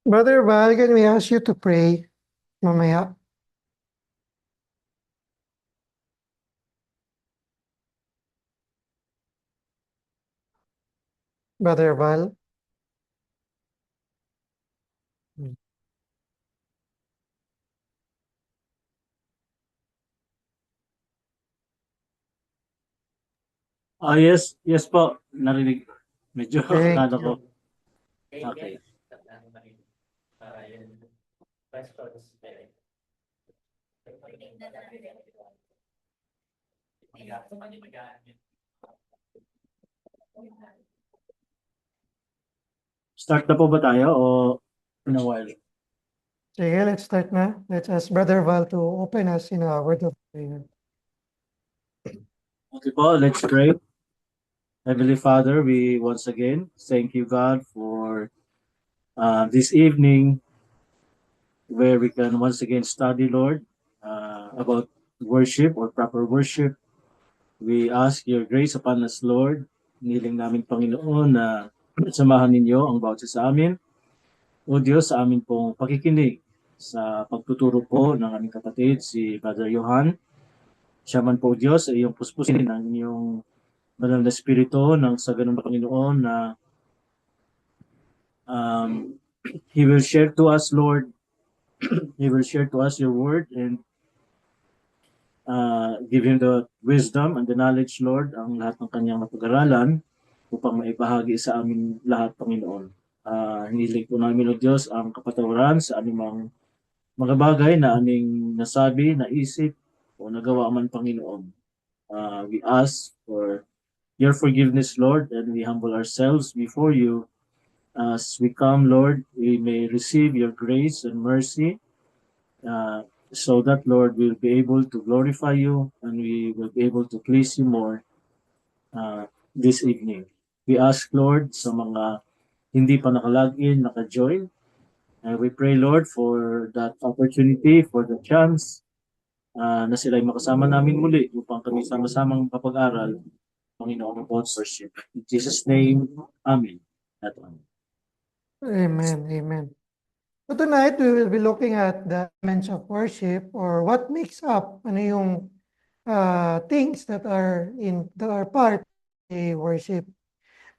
Brother Val, can we ask you to pray mamaya? Brother Val? Yes, yes po, narinig. Medyo Thank ano ko. you. Okay. Start na po ba tayo o in a while? Sige, let's start na. Let's ask Brother Val to open us in a word of prayer. Okay po, let's pray. Heavenly Father, we once again thank you, God, for this evening where we can once again study, Lord, about worship or proper worship. We ask your grace upon us, Lord. Niling namin, Panginoon, na samahan ninyo ang bawat isa sa amin. O Diyos, sa amin pong pakikinig sa pagtuturo po ng aming kapatid, si Brother Johan. Siya man po, Diyos, ay iyong puspusin ng inyong banal na spirito ng sa ganun Panginoon na um, He will share to us, Lord, He will share to us your word and give Him the wisdom and the knowledge, Lord, ang lahat ng kanyang napag-aralan upang maibahagi sa amin lahat, Panginoon. Hiniling po namin, O Diyos, ang kapatawaran sa anumang mga bagay na aming nasabi, naisip, o nagawa man, Panginoon. We ask for your forgiveness, Lord, and we humble ourselves before you. As we come, Lord, we may receive your grace and mercy, so that, Lord, we'll be able to glorify you and we will be able to please you more this evening. We ask, Lord, sa mga hindi pa nakalagin, naka-join, we pray, Lord, for that opportunity, for the chance na sila ay makasama namin muli upang kami sama-samang kapag-aral, Panginoon, about worship. In Jesus' name, Amen. At Amen. Amen. Amen. So tonight, we will be looking at the elements of worship or what makes up ano yung things that are part of the worship.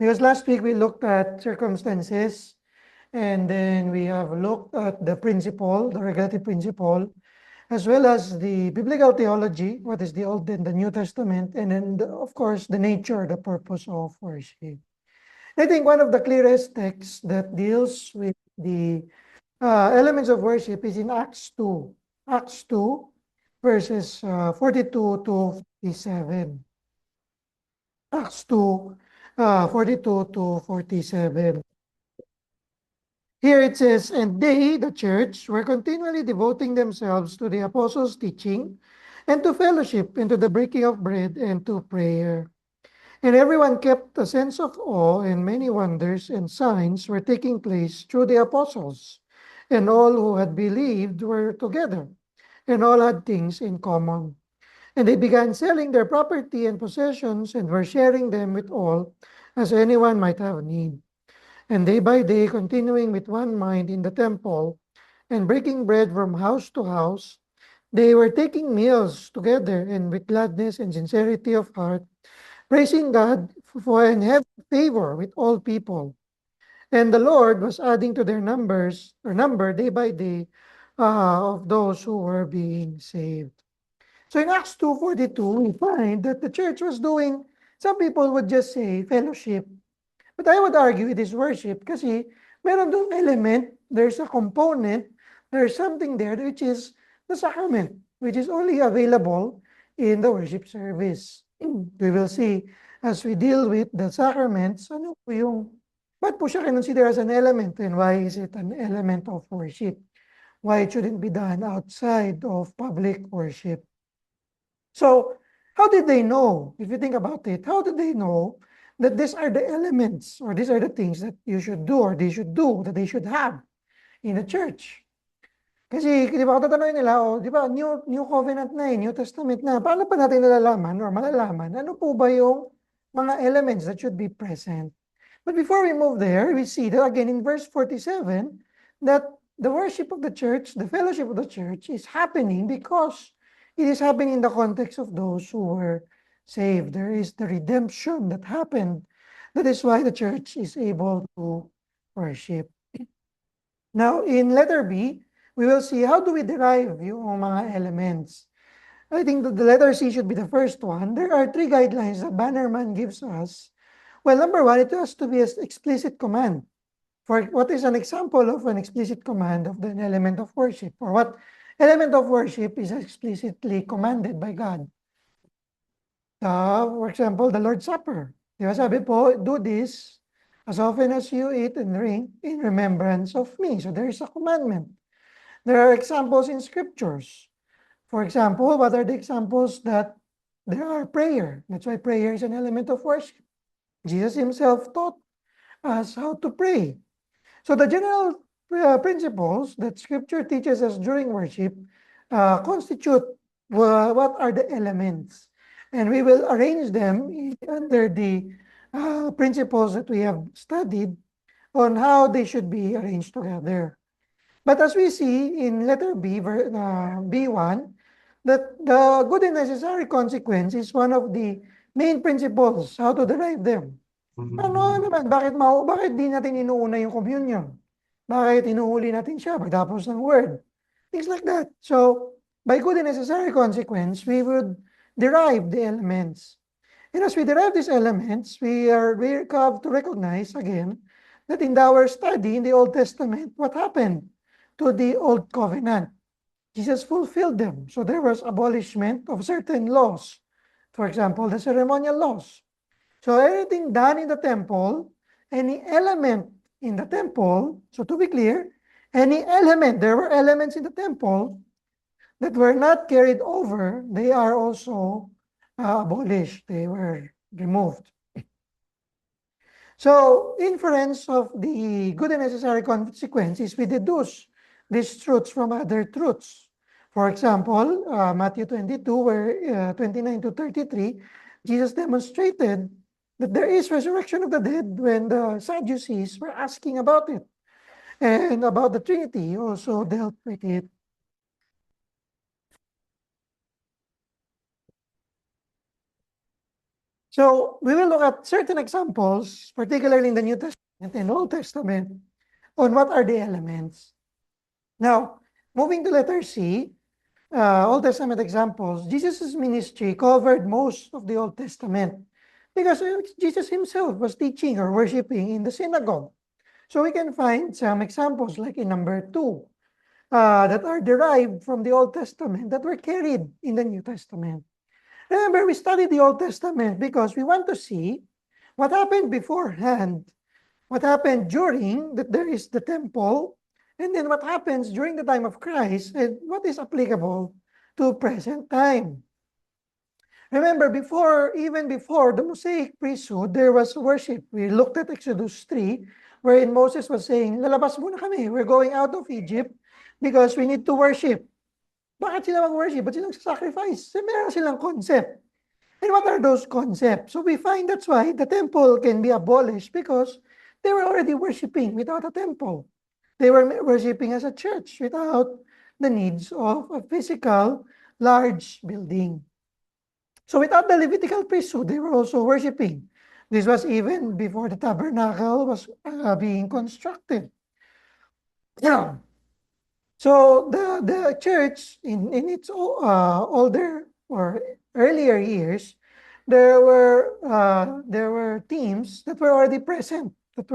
Because last week we looked at circumstances, and then we have looked at the principle, the regulative principle, as well as the biblical theology, what is the Old and the New Testament, and then, of course, the nature, the purpose of worship. I think one of the clearest texts that deals with the elements of worship is in Acts 2. Acts 2, verses 42 to 47. Acts 2, 42 to 47. Here it says, and they, the church, were continually devoting themselves to the apostles' teaching and to fellowship and to the breaking of bread and to prayer. And everyone kept a sense of awe, and many wonders and signs were taking place through the apostles. And all who had believed were together, and all had things in common. And they began selling their property and possessions and were sharing them with all, as anyone might have need. And day by day, continuing with one mind in the temple, and breaking bread from house to house, they were taking meals together and with gladness and sincerity of heart, praising God for and having favor with all people. And the Lord was adding to their number day by day, of those who were being saved. So in Acts 2:42, we find that the church was doing, some people would just say fellowship. But I would argue it is worship kasi meron doon element, there's a component, there's something there which is the sacrament, which is only available in the worship service. We will see as we deal with the sacraments, ano po yung, ba't po siya consider as an element and why is it an element of worship? Why it shouldn't be done outside of public worship? So, how did they know? If you think about it, how did they know that these are the elements or these are the things that you should do or they should do, that they should have in a church? Kasi, di ba, kung tatanungin nila, oh, di ba, New Covenant na New Testament na, paano pa natin nalalaman or malalaman, ano po ba yung mga elements that should be present? But before we move there, we see that again in verse 47, that the worship of the church, the fellowship of the church is happening because it is happening in the context of those who were saved. There is the redemption that happened. That is why the church is able to worship. Now, in letter B, we will see how do we derive yung mga elements. I think that the letter C should be the first one. There are three guidelines that Bannerman gives us. Well, number one, it has to be an explicit command. For what is an example of an explicit command of an element of worship? Or what element of worship is explicitly commanded by God? For example, the Lord's Supper. Di ba sabi po, do this as often as you eat and drink in remembrance of me. So there is a commandment. There are examples in scriptures. For example, what are the examples that there are prayer? That's why prayer is an element of worship. Jesus himself taught us how to pray. So the general principles that scripture teaches us during worship constitute what are the elements. And we will arrange them under the principles that we have studied on how they should be arranged together. But as we see in letter B, B1, that the good and necessary consequence is one of the main principles, how to derive them. Ano naman, bakit di natin inuuna yung communion? Bakit inuhuli natin siya pagtapos ng word? Things like that. So, by good and necessary consequence, we would derive the elements. And as we derive these elements, we have to recognize again that in our study in the Old Testament, what happened to the Old Covenant? Jesus fulfilled them. So there was abolishment of certain laws. For example, the ceremonial laws. So everything done in the temple, any element in the temple, so to be clear, any element, there were elements in the temple that were not carried over, they are also abolished, they were removed. So inference of the good and necessary consequences, we deduce these truths from other truths. For example, Matthew 22, where 29 to 33, Jesus demonstrated that there is resurrection of the dead when the Sadducees were asking about it. And about the Trinity, he also dealt with it. So we will look at certain examples, particularly in the New Testament and Old Testament, on what are the elements. Now, moving to letter C, Old Testament examples, Jesus' ministry covered most of the Old Testament because Jesus himself was teaching or worshiping in the synagogue. So we can find some examples like in number 2 that are derived from the Old Testament that were carried in the New Testament. Remember, we studied the Old Testament because we want to see what happened beforehand, what happened during that there is the temple, and then what happens during the time of Christ, and what is applicable to present time. Remember, even before the Mosaic priesthood, there was worship. We looked at Exodus 3, wherein Moses was saying, lalabas muna kami, we're going out of Egypt because we need to worship. Bakit sila mag-worship? Ba't sila sacrifice? Meron silang concept. And what are those concepts? So we find that's why the temple can be abolished because they were already worshiping without a temple. They were worshiping as a church without the needs of a physical large building. So without the Levitical priesthood, they were also worshiping. This was even before the tabernacle was being constructed. Yeah. So the church in its older or earlier years, there were themes that were already present that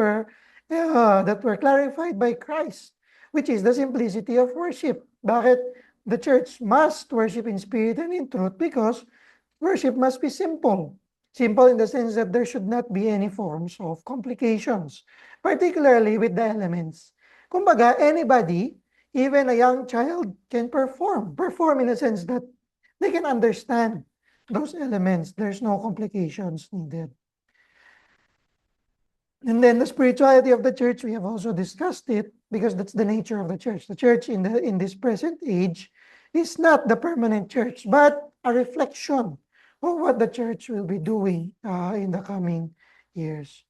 were clarified by Christ, which is the simplicity of worship. Bakit the church must worship in spirit and in truth? Because worship must be simple. Simple in the sense that there should not be any forms of complications, particularly with the elements. Kumbaga, anybody, even a young child, can perform. Perform in a sense that they can understand those elements. There's no complications needed. And then the spirituality of the church, we have also discussed it because that's the nature of the church. The church in this present age is not the permanent church, but a reflection of what the church will be doing in the coming years.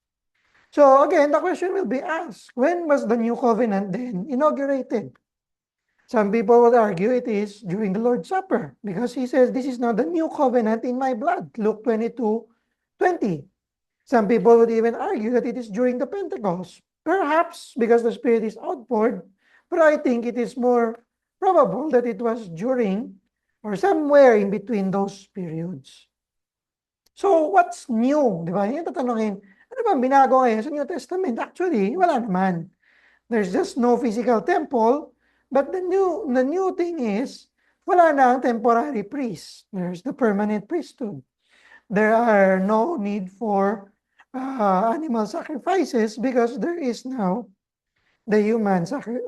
So again, the question will be asked, when was the new covenant then inaugurated? Some people would argue it is during the Lord's Supper because he says, this is now the new covenant in my blood, Luke 22:20. Some people would even argue that it is during the Pentecost, perhaps because the Spirit is outpoured, but I think it is more probable that it was during or somewhere in between those periods. So what's new? Di ba? Yung tatanungin, ano bang binago ngayon sa New Testament? Actually, wala naman. There's just no physical temple, but the new thing is, wala na ang temporary priest. There's the permanent priesthood. There are no need for animal sacrifices because there is now the human the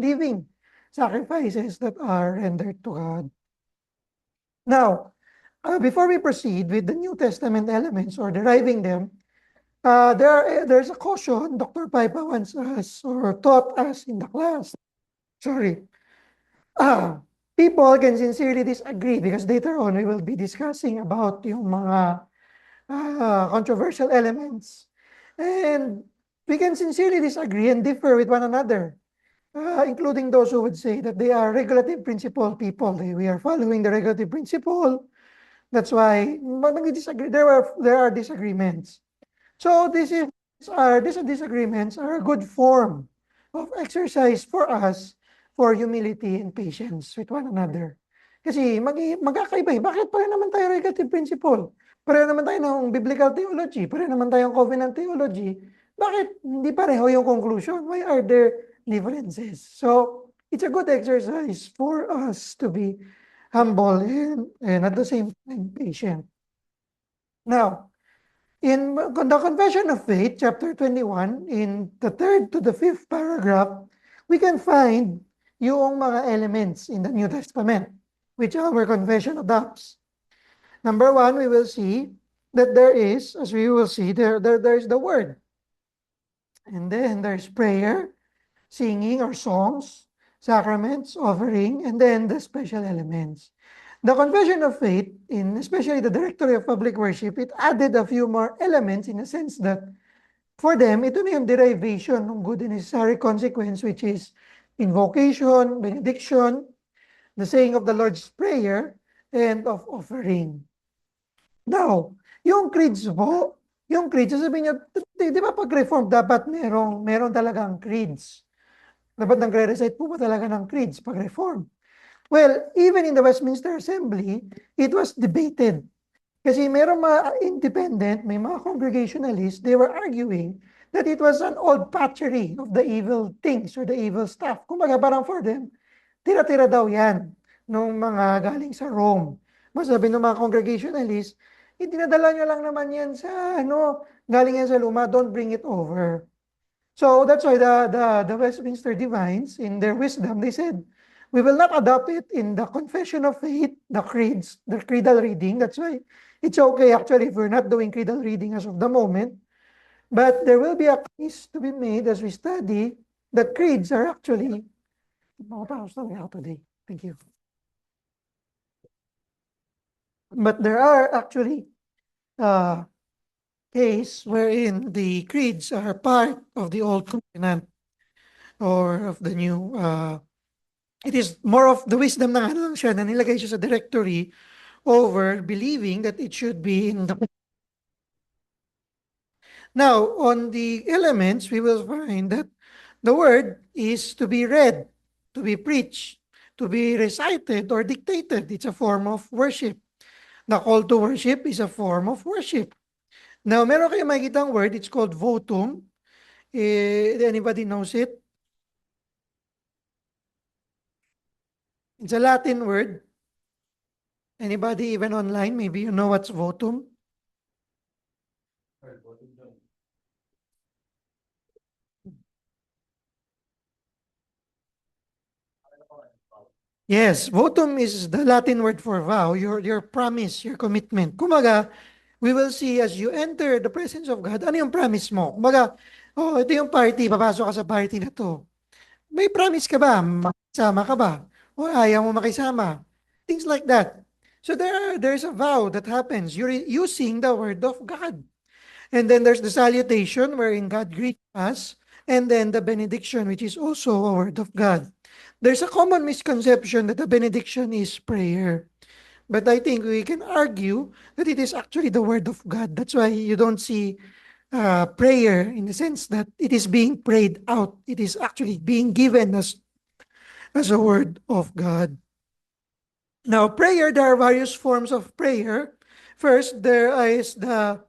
living sacrifices that are rendered to God. Now, before we proceed with the New Testament elements or deriving them, there's a caution Dr. Paipa once us or taught us in the class. Sorry. People can sincerely disagree because later on we will be discussing about yung mga controversial elements. And we can sincerely disagree and differ with one another, including those who would say that they are regulative principle people. We are following the regulative principle. That's why disagree. There are disagreements. So these disagreements are a good form of exercise for us for humility and patience with one another. Kasi magkakaiba eh. Bakit pareho naman tayo regulative principle? Pareho naman tayo ng biblical theology. Pareho naman tayong covenant theology. Bakit hindi pareho yung conclusion? Why are there differences? So it's a good exercise for us to be humble and at the same time patient. Now, in the Confession of Faith, chapter 21, in the 3rd to the 5th paragraph, we can find yung mga elements in the New Testament, which our confession adopts. Number 1, we will see that there is, as we will see, there's the word. And then there's prayer, singing or songs, sacraments, offering, and then the special elements. The Confession of Faith, in especially the Directory of Public Worship, it added a few more elements in a sense that for them, ito na yung derivation ng good and necessary consequence, which is invocation, benediction, the saying of the Lord's Prayer, and of offering. Now, yung creeds po, sasabihin niyo, di ba pag reform, dapat meron talagang creeds. Dapat nagre-recite po ba talaga ng creeds pag reform? Well, even in the Westminster Assembly, it was debated. Kasi merong mga independent, may mga congregationalists, they were arguing that it was an old patchery of the evil things or the evil stuff. Kumbaga parang for them, tira-tira daw yan nung mga galing sa Rome. Masabi ng mga congregationalists, dinadala nyo lang naman yan sa galing yan sa luma, don't bring it over. So that's why the Westminster Divines, in their wisdom, they said, we will not adopt it in the confession of faith, the creeds, the creedal reading. That's why it's okay actually if we're not doing creedal reading as of the moment. But there will be a case to be made as we study that creeds are actually today. Thank you. But there are actually case wherein the creeds are part of the old covenant or of the new. It is more of the wisdom na lang siya na nilagay siya sa directory over believing that it should be in the. Now, on the elements, we will find that the word is to be read, to be preached, to be recited or dictated. It's a form of worship. The call to worship is a form of worship. Now, meron kayo makikita ang word, it's called votum. Anybody knows it? It's a Latin word. Anybody even online, maybe you know what's votum? Yes, votum is the Latin word for vow, your promise, your commitment. Kumaga, we will see as you enter the presence of God, ano yung promise mo? Kumaga, ito yung party, papasok ka sa party na to. May promise ka ba? Makisama ka ba? O ayaw mo makisama? Things like that. So there's a vow that happens. You're using the word of God. And then there's the salutation wherein God greets us, and then the benediction, which is also a word of God. There's a common misconception that the benediction is prayer. But I think we can argue that it is actually the word of God. That's why you don't see prayer in the sense that it is being prayed out. It is actually being given as a word of God. Now, prayer, there are various forms of prayer. First, there are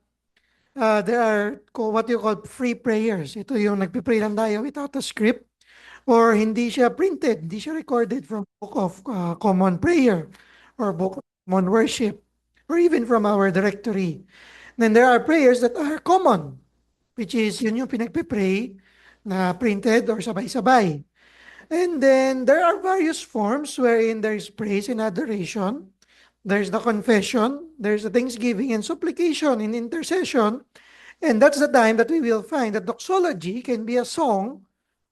what you call free prayers. Ito yung nagpipray lang tayo without a script or hindi siya printed, hindi siya recorded from Book of Common Prayer or Book of Common Worship or even from our directory. Then there are prayers that are common, which is yun yung pinagpipray na printed or sabay-sabay. And then there are various forms wherein there is praise and adoration. There's the confession, there's the thanksgiving and supplication and intercession. And that's the time that we will find that doxology can be a song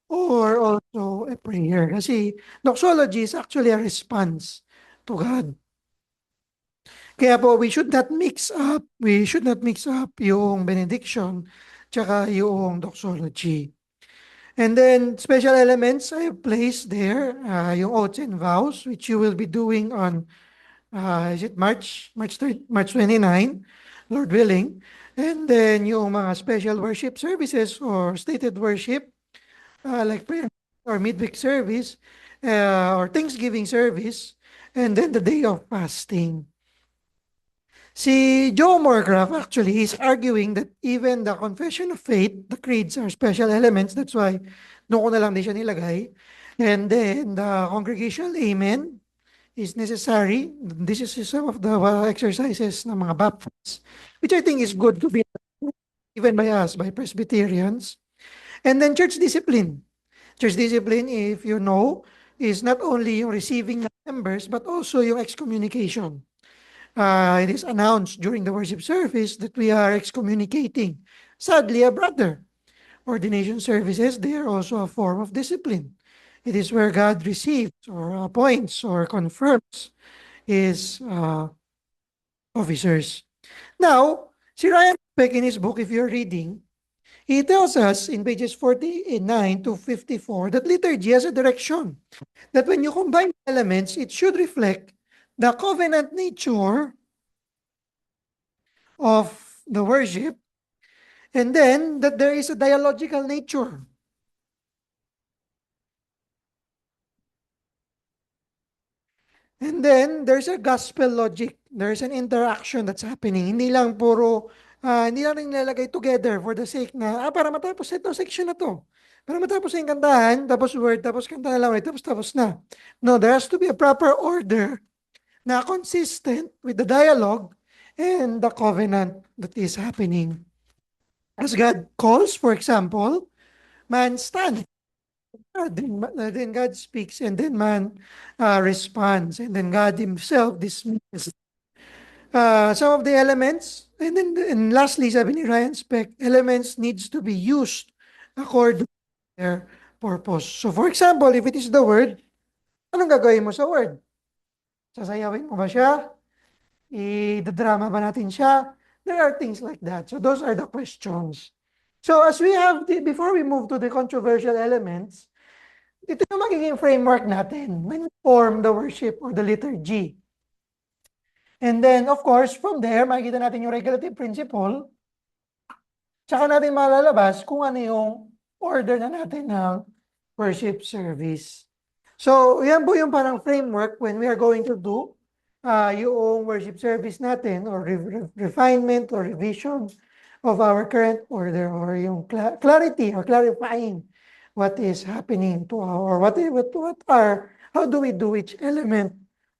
or also a prayer. Kasi doxology is actually a response to God. Kaya po, we should not mix up yung benediction tsaka yung doxology. And then special elements I have placed there, yung oaths and vows, which you will be doing on, is it March 29, Lord willing. And then yung mga special worship services or stated worship, like prayer or midweek service, or Thanksgiving service, and then the day of fasting. Si Joe Moorcraft actually is arguing that even the confession of faith, the creeds are special elements. That's why doon ko na lang din siya nilagay. And then the congregational amen is necessary. This is some of the exercises ng mga Baptists, which I think is good to be given by us, by Presbyterians. And then church discipline. Church discipline, if you know, is not only yung receiving ng members, but also yung excommunication. It is announced during the worship service that we are excommunicating, sadly, a brother. Ordination services, they are also a form of discipline. It is where God receives or appoints or confirms his officers. Now, si Ryan Peck in his book, if you're reading, he tells us in pages 49 to 54 that liturgy has a direction. That when you combine elements, it should reflect the covenant nature of the worship, and then that there is a dialogical nature. And then there's a gospel logic. There's an interaction that's happening. Hindi lang puro, hindi lang rin nilalagay together for the sake na, para matapos ito, section na to. Para matapos na yung kantahan, tapos word, tapos kanta na lang ulit, tapos na. No, there has to be a proper order na consistent with the dialogue and the covenant that is happening. As God calls, for example, man stands. Then God speaks, and then man responds, and then God himself dismisses. Some of the elements, and lastly, sabi ni Ryan Speck, elements needs to be used according to their purpose. So for example, if it is the word, anong gagawin mo sa word? Sasayawin mo ba siya? I-drama ba natin siya? There are things like that. So those are the questions. So as we have, before we move to the controversial elements, ito yung magiging framework natin when we form the worship or the liturgy. And then, of course, from there, makikita natin yung regulative principle. Tsaka natin malalabas kung ano yung order na natin ng worship service. So, yan po yung parang framework when we are going to do yung worship service natin or refinement or revision of our current order or yung clarity or clarifying what is happening to our, how do we do each element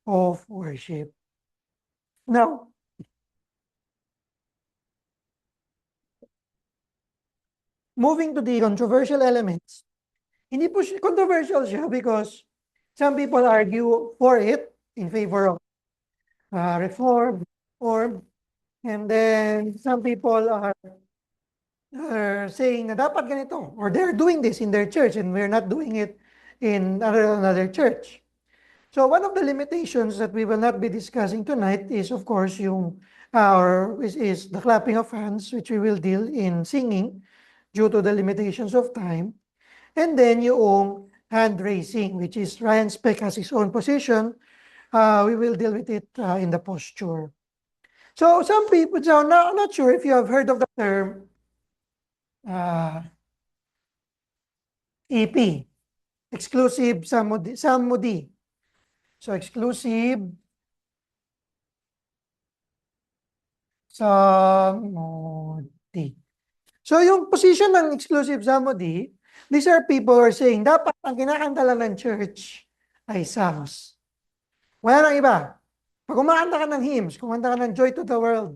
of worship. Now, moving to the controversial elements, hindi po controversial siya because some people argue for it in favor of reform, and then some people are saying na dapat ganito, or they're doing this in their church and we're not doing it in another church. So one of the limitations that we will not be discussing tonight is, of course, is the clapping of hands, which we will deal in singing due to the limitations of time. And then yung hand raising, which is Ryan Speck has his own position. We will deal with it in the posture. So some people, so I'm not sure if you have heard of the term EP, exclusive psalmody. So exclusive psalmody. So yung position ng exclusive psalmody, these are people who are saying, dapat ang kinakanta lang ng church ay psalms. Wala nang iba. Pag kumakanta ka ng hymns, kumanta ka ng Joy to the World,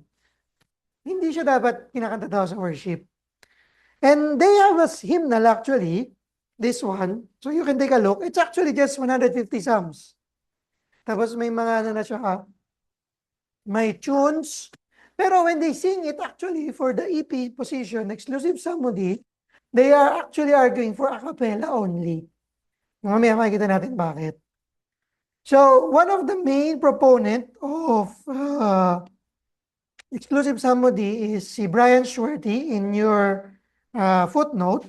hindi siya dapat kinakanta daw sa worship. And they have a hymnal actually, this one. So you can take a look. It's actually just 150 psalms. Tapos may mga ano na siya, may tunes. Pero when they sing it actually for the EP position, exclusive psalmody, they are actually arguing for a cappella only. Mamaya makikita natin bakit. So one of the main proponent of exclusive psalmody is si Brian Schwerty in your footnote.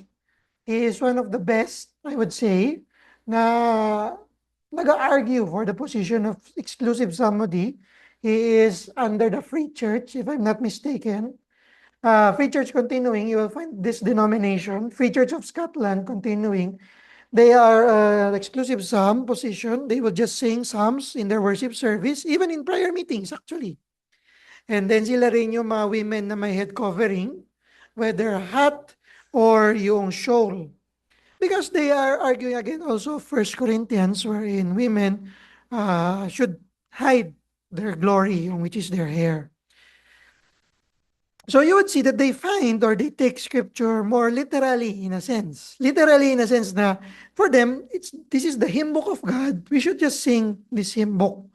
He is one of the best, I would say, na nag-argue for the position of exclusive psalmody. He is under the Free Church, if I'm not mistaken. Free Church continuing, you will find this denomination, Free Church of Scotland continuing. They are exclusive psalm position. They will just sing psalms in their worship service, even in prayer meetings actually. And then sila rin yung mga women na may head covering, whether hat or yung shawl. Because they are arguing again also 1 Corinthians wherein women should hide their glory, which is their hair. So you would see that they find or they take scripture more literally in a sense. Literally in a sense na for them, this is the hymn book of God. We should just sing this hymn book.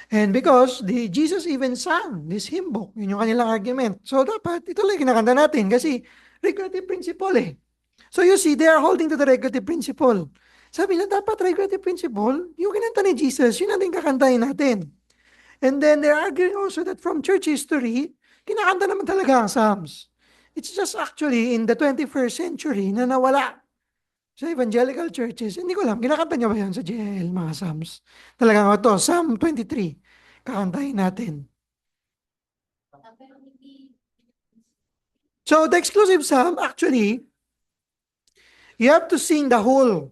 And because Jesus even sang this hymn book, yun yung kanilang argument. So dapat, ito lang kinakanta natin kasi regulative principle eh. So you see, they are holding to the regulative principle. Sabi nila, dapat regulative principle, yung kinanta ni Jesus, yun natin kakantahin natin. And then they're arguing also that from church history, kinakanta naman talaga ang Psalms. It's just actually in the 21st century na nawala sa evangelical churches. Hindi ko alam, kinakanta niyo ba yan sa JL, mga Psalms? Talagang ito, Psalm 23, kakantahin natin. So the exclusive Psalm, actually, you have to sing the whole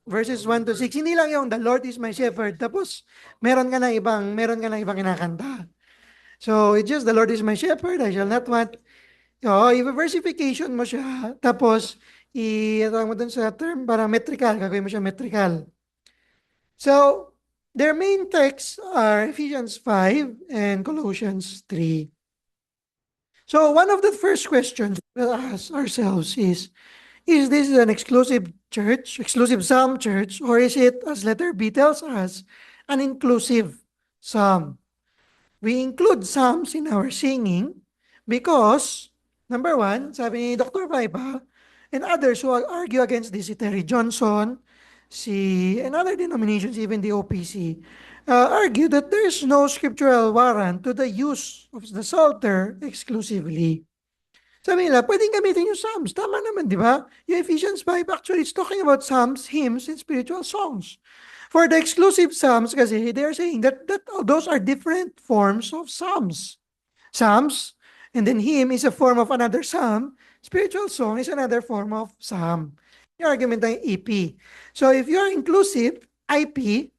verses 1 to 6. Hindi lang yung the Lord is my shepherd. Tapos meron ka na ibang kinakanta. So it's just the Lord is my shepherd, I shall not want. So i-versification mo siya. Tapos i-tawag mo dun sa term para metrical. Gagawin mo siya metrical. So their main texts are Ephesians 5 and Colossians 3. So one of the first questions we'll ask ourselves is this an exclusive church, exclusive psalm church, or is it, as letter B tells us, an inclusive psalm? We include psalms in our singing because, number one, sabi ni Dr. Paipa, and others who argue against this, si Terry Johnson, and other denominations, even the OPC, argue that there is no scriptural warrant to the use of the Psalter exclusively. Sabi nila, pwedeng gamitin yung Psalms. Tama naman, di ba? Yung Ephesians 5, actually, it's talking about Psalms, hymns, and spiritual songs. For the exclusive Psalms, kasi, they are saying that those are different forms of Psalms. Psalms, and then hymn is a form of another Psalm. Spiritual song is another form of Psalm. Yung argument ng EP. So if you're inclusive, IP,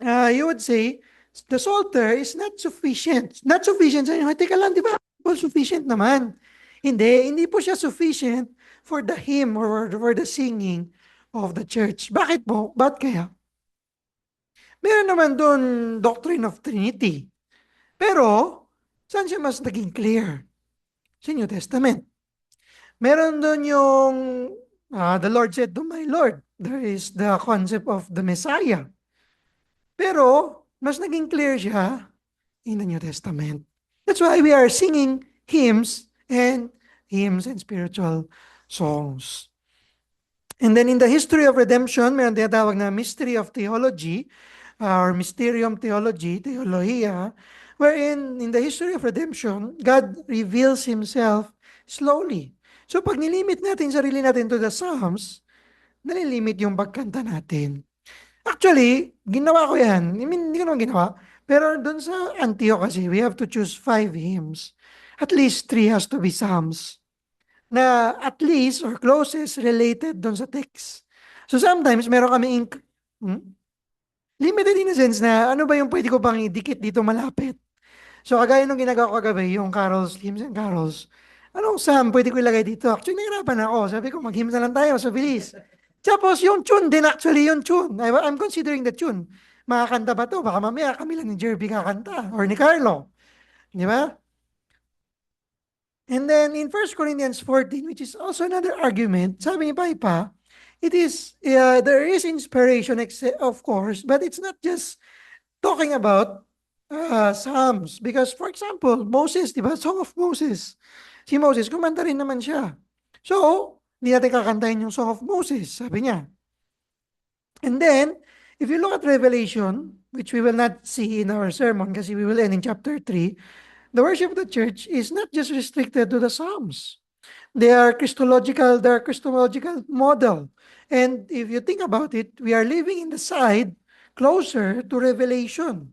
you would say, the Psalter is not sufficient. Not sufficient. Teka lang, di ba? Sufficient naman. Hindi po siya sufficient for the hymn or for the singing of the church. Bakit po? Ba't kaya? Meron naman doon doctrine of Trinity. Pero, saan siya mas naging clear? Sa New Testament. Meron doon yung the Lord said to my Lord. There is the concept of the Messiah. Pero, mas naging clear siya in the New Testament. That's why we are singing hymns and spiritual songs. And then in the history of redemption, meron tinatawag na mystery of theology. or mysterium theology, theologia, wherein in the history of redemption, God reveals Himself slowly. So pag nilimit natin sarili natin to the Psalms, nalilimit yung pagkanta natin. Actually, ginawa ko yan. I mean, hindi ko naman ginawa. Pero doon sa Antioch kasi, we have to choose 5 hymns. At least 3 has to be Psalms na at least or closest related doon sa text. So sometimes meron kami limited in a sense na ano ba yung pwede ko pang idikit dito malapit. So kagaya nung ginagawa ko kagabi, yung carols, hymns and carols, anong Psalm pwede ko ilagay dito? Actually, nahirapan ako. Sabi ko, mag-hymns na lang tayo sa bilis. Tapos yung tune din actually, yung tune. I'm considering the tune. Makakanta ba to? Baka mamaya kami lang ni Jerby kakanta or ni Carlo. Di ba? And then in 1 Corinthians 14, which is also another argument, sabi ni Paipa, there is inspiration, of course, but it's not just talking about Psalms. Because for example, Moses, di ba? Song of Moses. Si Moses, kumanta rin naman siya. So, hindi natin kakantahin yung Song of Moses, sabi niya. And then, if you look at Revelation, which we will not see in our sermon kasi we will end in chapter 3, the worship of the church is not just restricted to the Psalms. They are Christological model. And if you think about it, we are living in the side closer to Revelation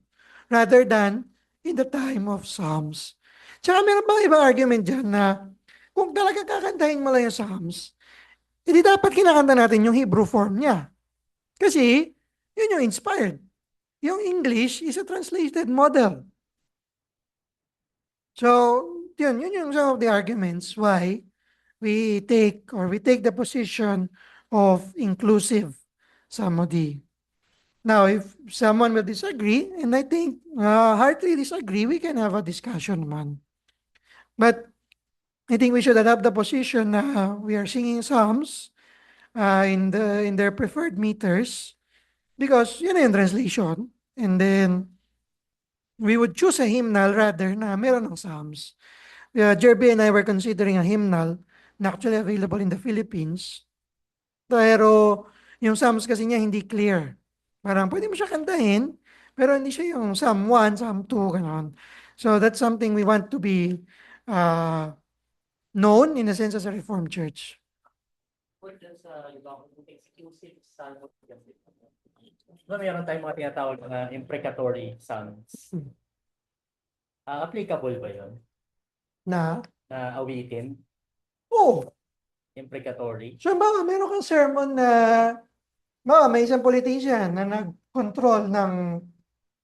rather than in the time of Psalms. Tsaka meron bang ibang argument dyan na kung talaga kakantahin mo lang yung Psalms, hindi dapat kinakanta natin yung Hebrew form niya. Kasi yun yung inspired. Yung English is a translated model. So, yun yung some of the arguments why we take the position of inclusive samadhi. Now, if someone will disagree, and I think hardly disagree, we can have a discussion man. But I think we should adopt the position na we are singing psalms in their preferred meters because yun na yung translation. And then we would choose a hymnal rather na meron ng psalms. Jerby and I were considering a hymnal na actually available in the Philippines. Pero yung Psalms kasi niya hindi clear. Parang pwede mo siya kantahin, pero hindi siya yung Psalm 1, Psalm 2, gano'n. So that's something we want to be uh, known in a sense as a Reformed Church. Meron tayong mga tinatawag na imprecatory psalms. Applicable ba yun? Na? Na awitin? Oo. Imprecatory? So baka meron kang sermon na may isang politician na nag-control ng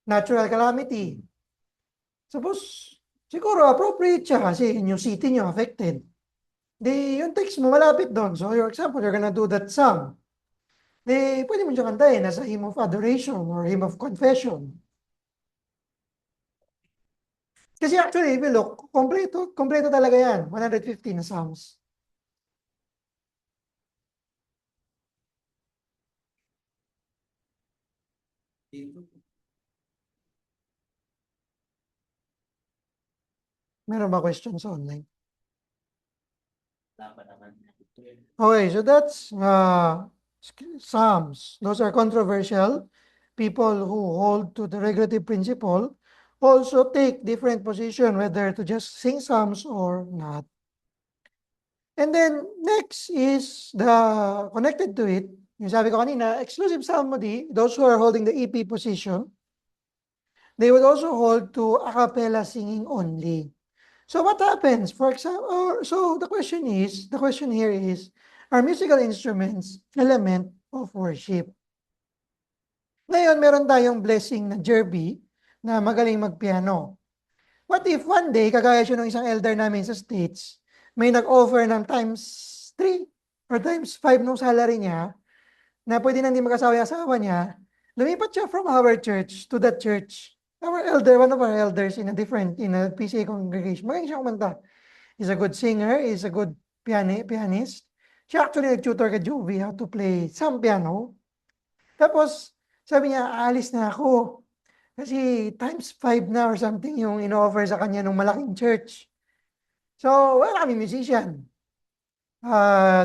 natural calamity. Suppose, siguro appropriate siya kasi yung city niyo affected. Yung text mo malapit doon. So, for example, you're gonna do that song. Pwede mo siya kantahin as a hymn of adoration or hymn of confession. Kasi actually, if you look, kompleto talaga yan. 150 na Psalms. Meron ba questions online? Okay, so that's Psalms. Those are controversial. People who hold to the regulative principle also take different position whether to just sing Psalms or not. And then next is the connected to it, yung sabi ko kanina, exclusive psalmody, those who are holding the EP position, they would also hold to a cappella singing only. So what happens? For example, so the question here is, are musical instruments element of worship? Ngayon, meron tayong blessing na Jerby na magaling magpiano. What if one day, kagaya siya ng isang elder namin sa States, may nag-offer ng times 3 or times 5 nung salary niya, na pwede nang di mag-asawa yung asawa niya, lumipat siya from our church to that church. One of our elders in a PCA congregation, magaling siya kumanta. He's a good singer, he's a good pianist. Siya actually nag-tutor kay Jovi how to play some piano. Tapos, sabi niya, aalis na ako. Kasi times 5 na or something yung in-offer sa kanya ng malaking church. So, wala kami musician.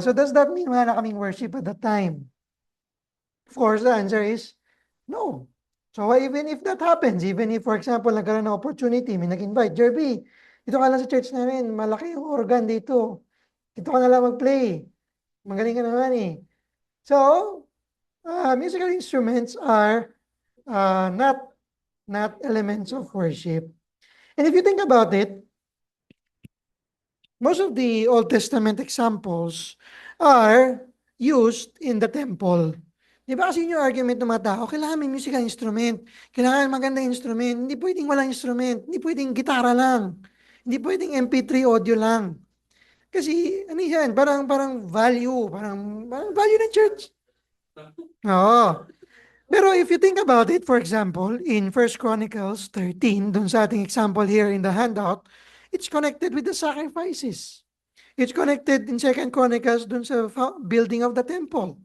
So does that mean wala na kaming worship at that time? Of course, the answer is no. So even if that happens, even if, for example, nagkaroon ng opportunity, may nag-invite, Jerby, dito ka lang sa church namin, malaki yung organ dito. Dito ka na lang mag-play. Magaling ka naman eh. So, musical instruments are not elements of worship. And if you think about it, most of the Old Testament examples are used in the temple. Di ba kasi yun yung argument ng mga tao, kailangan may musical instrument, kailangan magandang instrument, hindi pwedeng walang instrument, hindi pwedeng gitara lang, hindi pwedeng MP3 audio lang. Kasi ano yan, parang parang value ng church. Oo. Pero if you think about it, for example, in 1 Chronicles 13, dun sa ating example here in the handout, it's connected with the sacrifices. It's connected in 2 Chronicles dun sa building of the temple.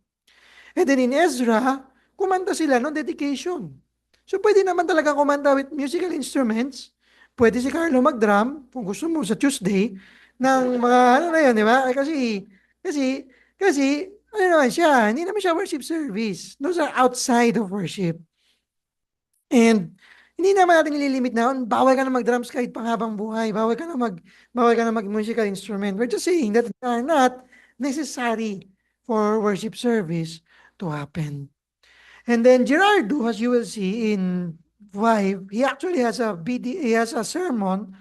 And then in Ezra, kumanta sila no dedication. So pwede naman talaga kumanta with musical instruments. Pwede si Carlo mag-drum, kung gusto mo, sa Tuesday, ng mga ano na yun, di ba? Kasi, kasi, ano naman siya, hindi naman siya worship service. Those are outside of worship. And hindi naman natin nililimit na, bawal ka na mag-drums kahit panghabang buhay, bawal ka na mag-musical instrument. We're just saying that they are not necessary for worship service to happen. And then Gerardo, as you will see in 5, he actually has he has a sermon,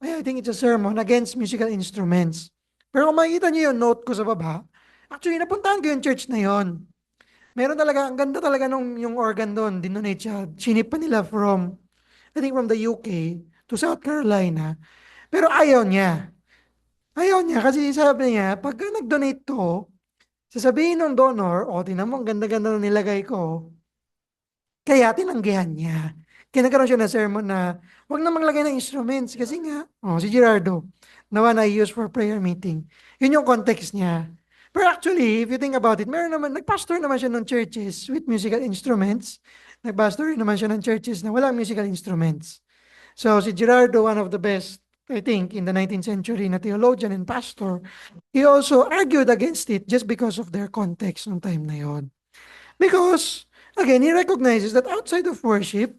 I think it's a sermon against musical instruments. Pero kung makikita niyo yung note ko sa baba, actually napuntahan ko yung church na yon. Meron talaga, ang ganda talaga nung yung organ doon, dinonate siya. Sinip pa nila from, I think from the UK to South Carolina. Pero ayaw niya. Ayaw niya kasi sabi niya, pagka nag-donate to, sasabihin ng donor, o tinan mo, ang ganda-ganda na nilagay ko, kaya tinanggihan niya. Kaya nagkaroon siya ng sermon na, huwag na maglagay ng instruments kasi nga, si Gerardo, the one I use for prayer meeting. Yun yung context niya. Pero actually, if you think about it, meron naman, nagpastor naman siya ng churches with musical instruments. Nagpastor rin naman siya ng churches na walang musical instruments. So si Gerardo, one of the best, I think, in the 19th century na theologian and pastor, he also argued against it just because of their context ng time na yon. Because, again, he recognizes that outside of worship,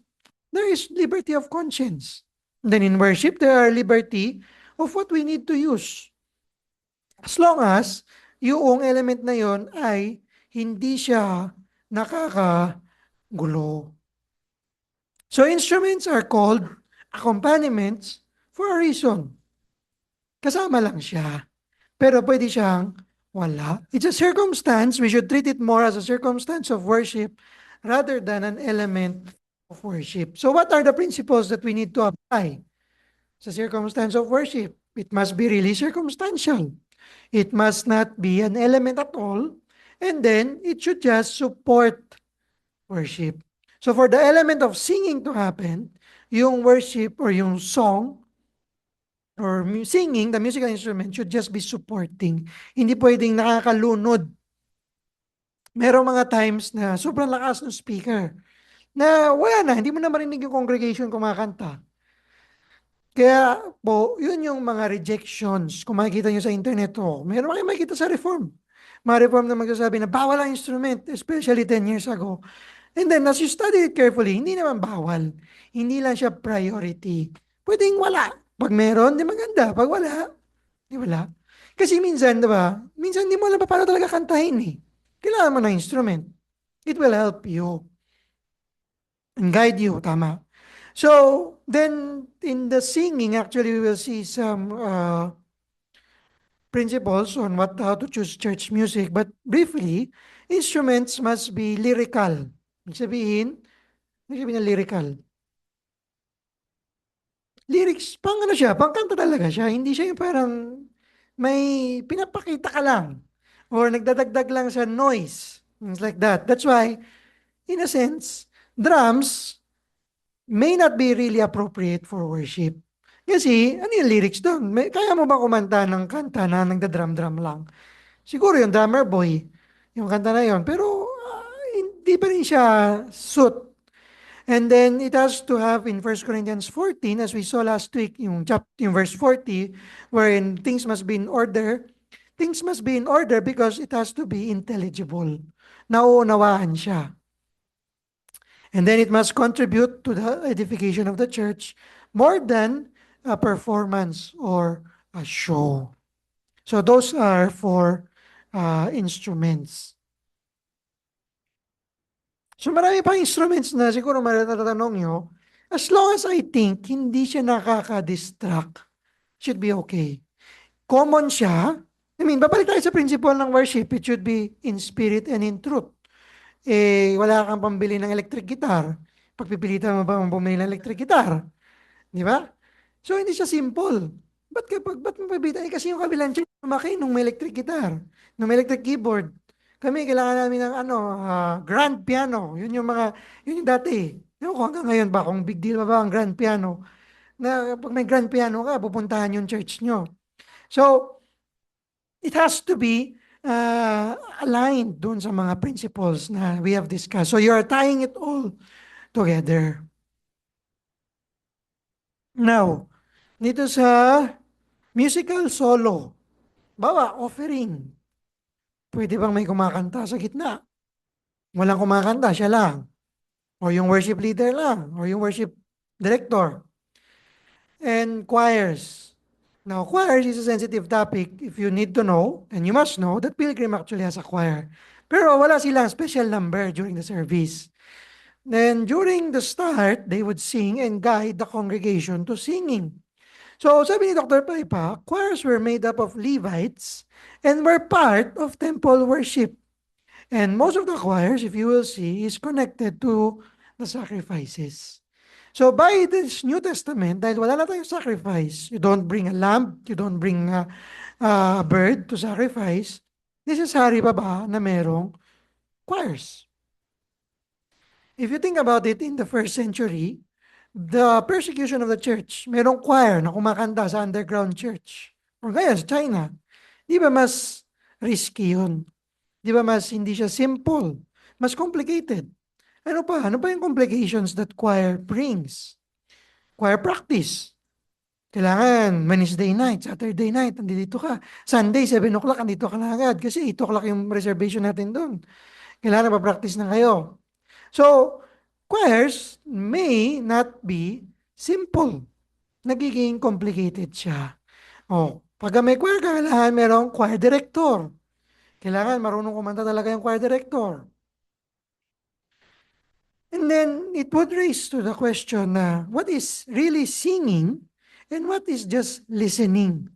there is liberty of conscience. Then in worship, there are liberty of what we need to use. As long as yung element na yon ay hindi siya nakakagulo. So instruments are called accompaniments for a reason. Kasama lang siya. Pero pwede siyang wala. It's a circumstance. We should treat it more as a circumstance of worship rather than an element of worship. So what are the principles that we need to apply sa circumstance of worship? It must be really circumstantial. It must not be an element at all. And then, it should just support worship. So for the element of singing to happen, yung worship or yung song or singing, the musical instrument should just be supporting. Hindi pwedeng nakakalunod. Merong mga times na sobrang lakas ng speaker na wala na, hindi mo na marinig yung congregation kumakanta. Kaya po, yun yung mga rejections. Kung makikita nyo sa internet, meron kayo makikita sa reform. Mga reform na magsasabi na bawal ang instrument, especially 10 years ago. And then, as you study it carefully, hindi naman bawal. Hindi lang siya priority. Pwedeng wala. Pag meron, di maganda. Pag wala, di wala. Kasi minsan, di ba? Minsan, di mo alam pa paano talaga kantahin eh. Kailangan mo ng instrument. It will help you. And guide you, tama. So, then, in the singing, actually, we will see some principles on how to choose church music. But briefly, instruments must be lyrical. Ibig sabihin na lyrical. Lyrics, pang ano siya, pang kanta talaga siya. Hindi siya yung parang may pinapakita ka lang or nagdadagdag lang sa noise. Things like that. That's why, in a sense, drums may not be really appropriate for worship. Kasi, ano yung lyrics doon? Kaya mo ba kumanta ng kanta na nagda-drum-drum lang? Siguro yung drummer boy, yung kanta na yon. Pero, hindi pa rin siya suit. And then, it has to have in 1 Corinthians 14, as we saw last week, yung verse 40, wherein things must be in order. Things must be in order because it has to be intelligible. Nauunawaan siya. And then it must contribute to the edification of the church more than a performance or a show. So those are for instruments. So marami pang instruments na siguro matatanong nyo, as long as I think hindi siya nakaka-distract, should be okay. Common siya. I mean, babalik tayo sa principle ng worship, it should be in spirit and in truth. Wala kang pambili ng electric guitar. Pagpipilitan mo ba bumili ng electric guitar? Di ba? So, hindi siya simple. Ba't mo pabibili? Kasi yung kabilang church, lumaki nung may electric guitar, nung may electric keyboard. Kami, kailangan namin ng grand piano. Yun yung dati. Ewan ko hanggang ngayon ba, kung big deal ba ang grand piano? Na pag may grand piano ka, pupuntahan yung church nyo. So, it has to be aligned dun sa mga principles na we have discussed. So, you are tying it all together. Now, dito sa musical solo, bawa, offering. Pwede bang may kumakanta sa gitna? Walang kumakanta, siya lang. O yung worship leader lang. O yung worship director. And choirs. Now, choirs is a sensitive topic. If you need to know, and you must know, that Pilgrim actually has a choir. Pero wala silang special number during the service. Then, during the start, they would sing and guide the congregation to singing. So, sabi ni Dr. Paipa, choirs were made up of Levites and were part of temple worship. And most of the choirs, if you will see, is connected to the sacrifices. So, by this New Testament, dahil wala na tayong sacrifice, you don't bring a lamb, you don't bring a bird to sacrifice, necessary pa ba na merong choirs? If you think about it, in the first century, the persecution of the church, merong choir na kumakanta sa underground church. Or ngayon, sa China. Di ba mas risky yun? Di ba mas hindi siya simple? Mas complicated. Ano pa? Ano pa yung complications that choir brings? Choir practice. Kailangan Wednesday night, Saturday night, nandito ka. Sunday, 7 o'clock, nandito ka na agad. Kasi 8 o'clock yung reservation natin doon. Kailangan pa-practice na kayo. So, choirs may not be simple. Nagiging complicated siya. Pag may choir, kailangan merong choir director. Kailangan marunong kumanta talaga yung choir director. And then, it would raise to the question na what is really singing and what is just listening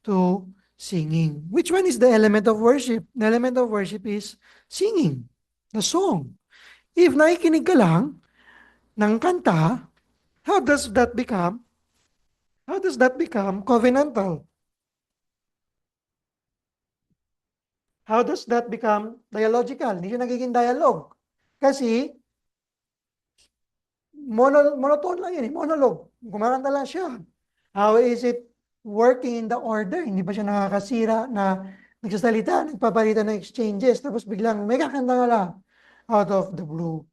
to singing? Which one is the element of worship? The element of worship is singing, the song. If nakikinig ka lang ng kanta, how does that become covenantal? How does that become dialogical? Hindi siya nagiging dialogue. Kasi, monotone lang yun, monologue. Kumakanta lang siya. How is it working in the order? Hindi ba siya nakakasira na nagsasalita, nagpapalitan ng exchanges, tapos biglang may kakanta nga lang out of the blue.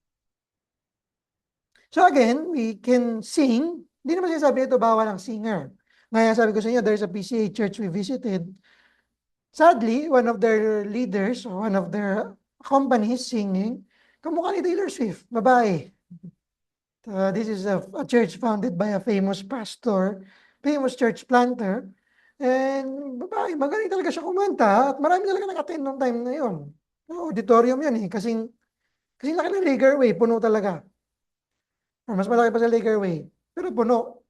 So again, we can sing. Hindi naman sinasabi ito bawal ang singer. Ngayon sabi ko sa inyo, there's a PCA church we visited. Sadly, one of their leaders or one of their companies singing, kamukha ni Taylor Swift, babae. This is a church founded by a famous pastor, famous church planter. And babae, magaling talaga siya kumanta at marami talaga nag-attend noong time na yun. Auditorium yun kasing laki ng Lager Way, puno talaga. Or mas malaki pa sa Lager Way, pero puno.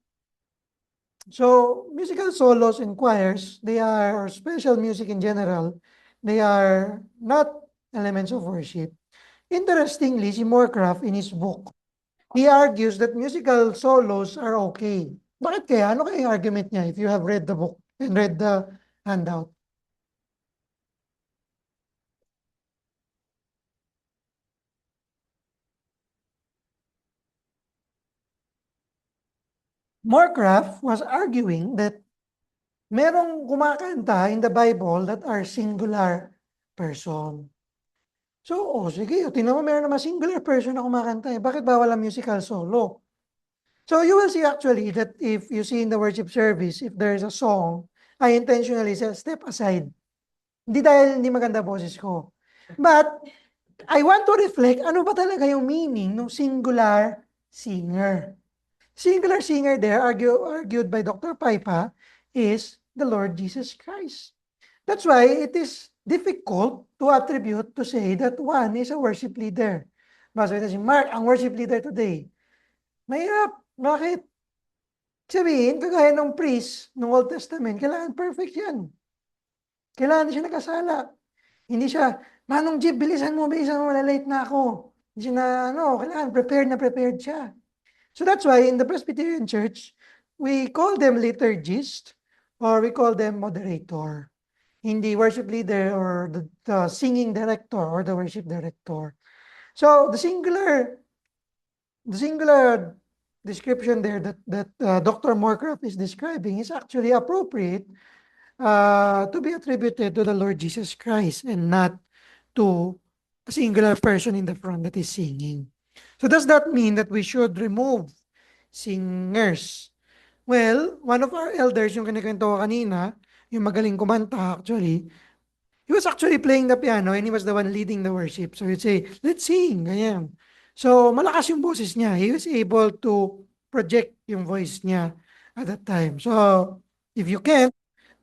So, musical solos and choirs, they are, or special music in general, they are not elements of worship. Interestingly, si Moorcraft in his book, he argues that musical solos are okay. Bakit kaya? Ano kaya yung argument niya if you have read the book and read the handout? Moorcraft was arguing that merong kumakanta in the Bible that are singular person. So, sige, tingnan mo meron naman singular person na kumakanta. Bakit bawal ang musical solo? So, you will see actually that if you see in the worship service, if there is a song, I intentionally say, step aside. Hindi dahil hindi maganda boses ko. But, I want to reflect, ano ba talaga yung meaning ng singular singer? Singular singer there, argued by Dr. Paipa, is the Lord Jesus Christ. That's why it is difficult to attribute to say that one is a worship leader. Basta si Mark, ang worship leader today. Mahirap. Bakit? Sabihin, kagaya ng priest ng Old Testament, kailangan perfect yan. Kailangan hindi siya nagkasala. Hindi siya, Manong Jeep, bilisan mo, late na ako. Hindi siya kailangan prepared siya. So that's why in the Presbyterian Church, we call them liturgist or we call them moderator. Hindi worship leader or the singing director or the worship director. So the singular description there that Dr. Moorcraft is describing is actually appropriate to be attributed to the Lord Jesus Christ and not to a singular person in the front that is singing. So does that mean that we should remove singers? Well, one of our elders, yung kinikwento ko kanina, yung magaling kumanta actually, he was actually playing the piano and he was the one leading the worship. So he'd say, let's sing, ganyan. So malakas yung boses niya. He was able to project yung voice niya at that time. So if you can't,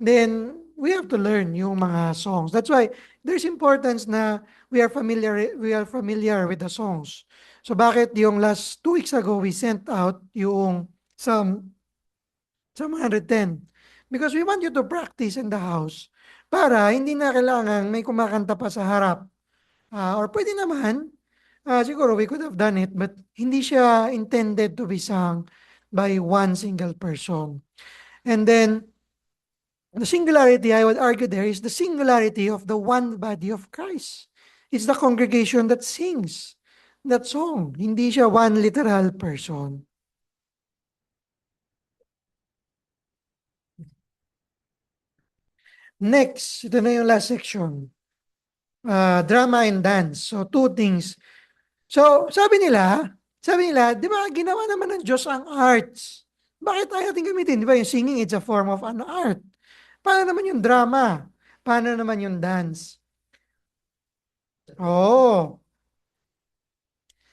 then we have to learn yung mga songs. That's why there's importance na we are familiar with the songs. So bakit yung last 2 weeks ago we sent out yung Psalm 110? Because we want you to practice in the house para hindi na kailangan may kumakanta pa sa harap. Or pwede naman, siguro we could have done it, but hindi siya intended to be sung by one single person. And then, the singularity, I would argue there, is the singularity of the one body of Christ. It's the congregation that sings that song. Hindi siya one literal person. Next, ito na yung last section. Drama and dance. So, 2 things. So, sabi nila, di ba, ginawa naman ng Diyos ang arts. Bakit tayo natin gamitin? Di ba, yung singing, it's a form of an art. Paano naman yung drama? Paano naman yung dance? Oh.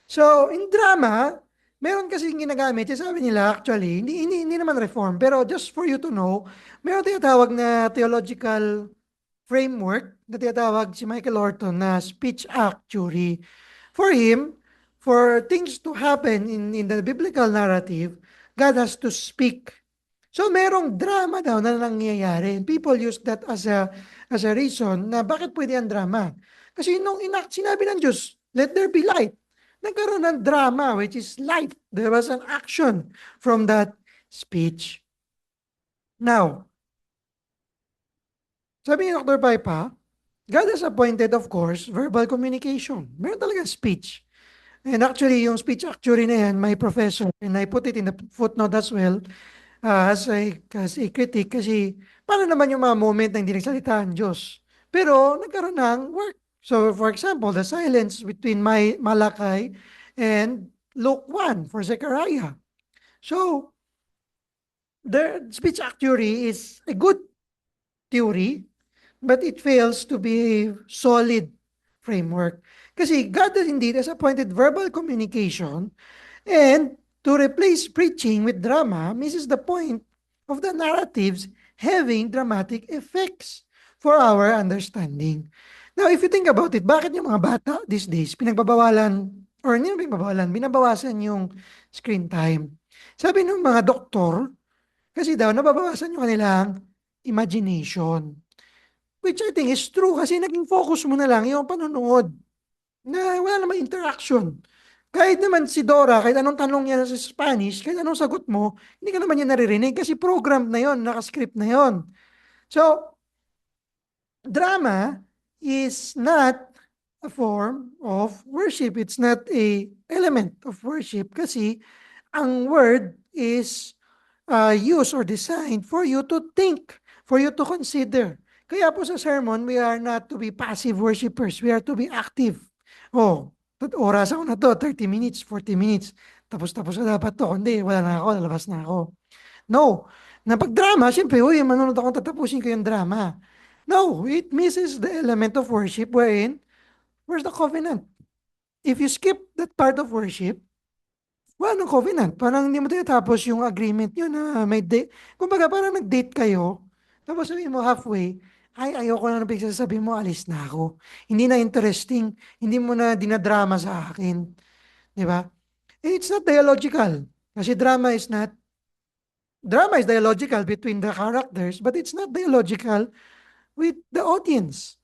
So, in drama, meron kasi ginagamit, sabi nila actually, hindi naman reform, pero just for you to know, meron tinatawag na theological framework na tinatawag si Michael Horton na speech act theory. For him, for things to happen in the biblical narrative, God has to speak. So merong drama daw na nangyayari. And people use that as a reason na bakit pwede ang drama. Kasi nung sinabi ng Diyos, let there be light. Nagkaroon ng drama, which is light. There was an action from that speech. Now, sabi ni Dr. Paipa, God has appointed, of course, verbal communication. Meron talaga speech. And actually, yung speech actuary na yan, my professor, and I put it in the footnote as well, as a critic, kasi paano naman yung mga moment na hindi nagsalita ang Diyos? Pero nagkaroon ng work. So, for example, the silence between Malachi and Luke 1 for Zechariah. So, the speech actuary is a good theory, but it fails to be a solid framework. Kasi God indeed has appointed verbal communication, and to replace preaching with drama misses the point of the narratives having dramatic effects for our understanding. Now, if you think about it, bakit yung mga bata these days pinagbabawalan, or hindi pinagbabawalan, binabawasan yung screen time? Sabi ng mga doktor, kasi daw nababawasan yung kanilang imagination. Which I think is true kasi naging focus mo na lang yung panonood na wala namang interaction. Kahit naman si Dora, kahit anong tanong niya sa Spanish, kahit anong sagot mo, hindi ka naman niya naririnig kasi program na yon, nakascript na yon. So, drama is not a form of worship. It's not a element of worship kasi ang word is used or designed for you to think, for you to consider. Kaya po sa sermon, we are not to be passive worshipers. We are to be active. Oh, oras ako na to, 30 minutes, 40 minutes. Tapos na dapat to. Hindi, wala na ako, lalabas na ako. No. Na pag drama, siyempre, uy, manonood ako, tatapusin ko yung drama. No, it misses the element of worship wherein, where's the covenant? if you skip that part of worship, wala nang covenant. Parang hindi mo tinatapos yung agreement nyo na may date. Kumbaga, parang nag-date kayo, tapos sabihin mo halfway, ay, ayoko na nabigsa sabihin mo, alis na ako. Hindi na interesting, hindi mo na dinadrama sa akin. Di ba? And it's not dialogical. Kasi drama is dialogical between the characters, but it's not dialogical with the audience.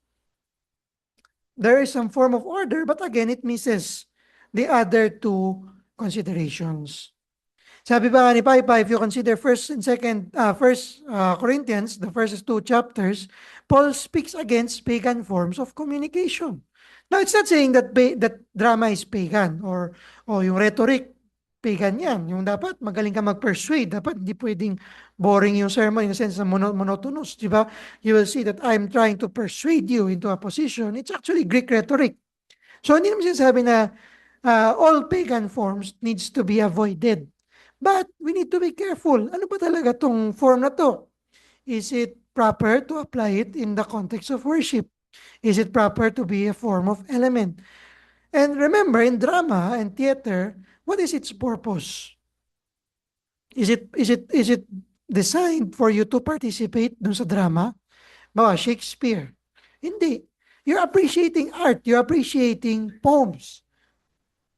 There is some form of order, but again, it misses the other two considerations. Sabi ba ni Paipa, if you consider first Corinthians, the first two chapters, Paul speaks against pagan forms of communication. Now, it's not saying that that drama is pagan or yung rhetoric, pagan yan. Yung dapat magaling ka mag-persuade. Dapat hindi pwedeng boring yung sermon in the sense na monotonous. Di ba? You will see that I'm trying to persuade you into a position. It's actually Greek rhetoric. So, hindi naman sinasabi na all pagan forms needs to be avoided. But we need to be careful. Ano ba talaga tong form na to? Is it proper to apply it in the context of worship? Is it proper to be a form of element? And remember, in drama and theater, what is its purpose? Is it designed for you to participate dun sa drama? Bawa, Shakespeare. Hindi. You're appreciating art. You're appreciating poems.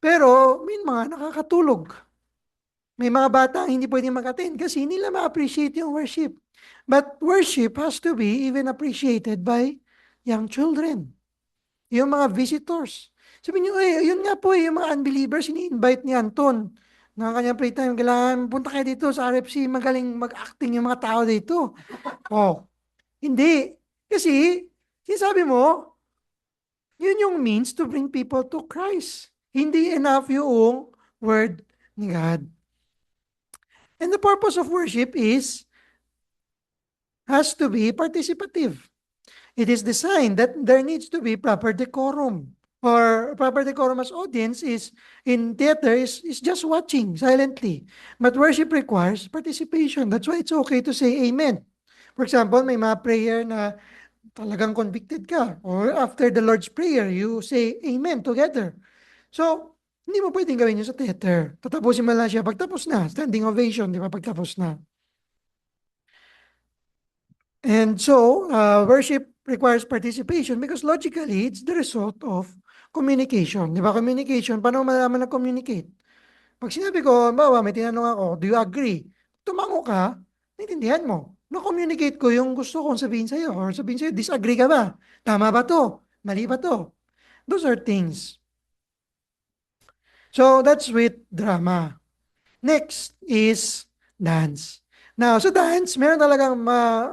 Pero, may mga nakakatulog. May mga bata ang hindi pwedeng mag-attend kasi hindi nila ma-appreciate yung worship. But worship has to be even appreciated by young children. Yung mga visitors. Sabi niyo, yun nga po, yung mga unbelievers, ini-invite ni Anton na kanyang playtime, kailangan punta kayo dito sa RFC, magaling mag-acting yung mga tao dito. Oh, hindi. Kasi, sinasabi mo, yun yung means to bring people to Christ. Hindi enough yung word ni God. And the purpose of worship has to be participative. It is designed that there needs to be proper decorum. Or proper decorum as audience is in theater is just watching silently. But worship requires participation. That's why it's okay to say amen. For example, may mga prayer na talagang convicted ka. Or after the Lord's Prayer, you say amen together. So, hindi mo pwedeng gawin yun sa theater. Tatapusin mo lang siya. Pagtapos na, standing ovation, di ba? Pagtapos na. And so, worship requires participation because logically, it's the result of communication. Di ba? Communication, paano malaman na communicate? Pag sinabi ko, bawa, may tinanong ako, do you agree? Tumango ka, naintindihan mo. Na-communicate ko yung gusto kong sabihin sa'yo or sabihin sa'yo, disagree ka ba? Tama ba to? Mali ba to? Those are things. So, that's with drama. Next is dance. Now, sa dance, meron talagang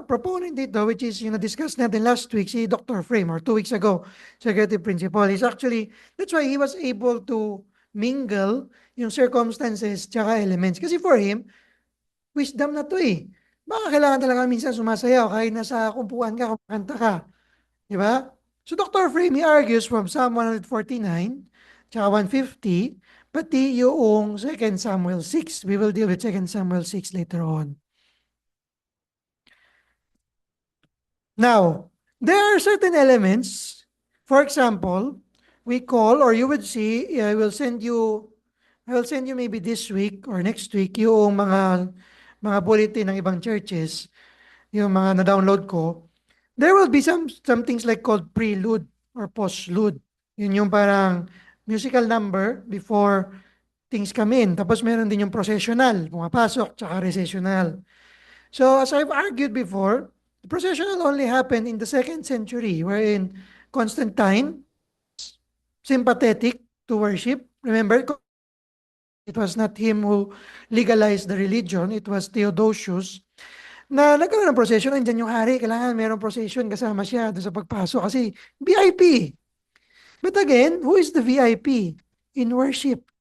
proponent dito, which is yung na-discuss natin last week, si Dr. Frame, or 2 weeks ago, Secretary Principal. That's why he was able to mingle yung circumstances tsaka elements. Kasi for him, wisdom na to eh. Baka kailangan talaga minsan sumasayaw kahit nasa kumpuan ka, kumakanta ka. Di ba? So Dr. Frame, he argues from Psalm 149, tsaka 150, pati yung 2 Samuel 6. We will deal with 2 Samuel 6 later on. Now, there are certain elements. For example, we call, or you would see, I will send you maybe this week or next week yung mga bulletin ng ibang churches, yung mga na-download ko. There will be some things like called prelude or postlude. Yun yung parang musical number before things come in. Tapos meron din yung processional, pumapasok, tsaka recessional. So as I've argued before, the processional only happened in the 2nd century, wherein Constantine, sympathetic to worship. Remember, it was not him who legalized the religion, it was Theodosius, na nagkaroon ng procession, andyan yung hari, kailangan mayroong procession kasama siya doon sa pagpasok kasi VIP. But again, who is the VIP in worship?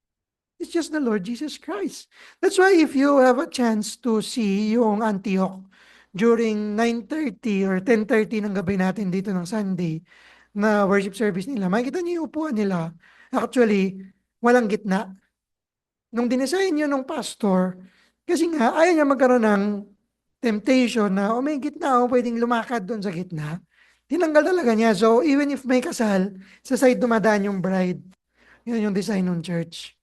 It's just the Lord Jesus Christ. That's why if you have a chance to see yung Antioch during 9:30 or 10:30 ng gabi natin dito ng Sunday na worship service nila, makikita niyo yung upuan nila. Actually, walang gitna. Nung dinesign yun ng pastor, kasi nga ayaw niya magkaroon ng temptation na may gitna o pwedeng lumakad doon sa gitna. Tinanggal talaga niya. So even if may kasal, sa side dumadaan yung bride. Yun yung design ng church.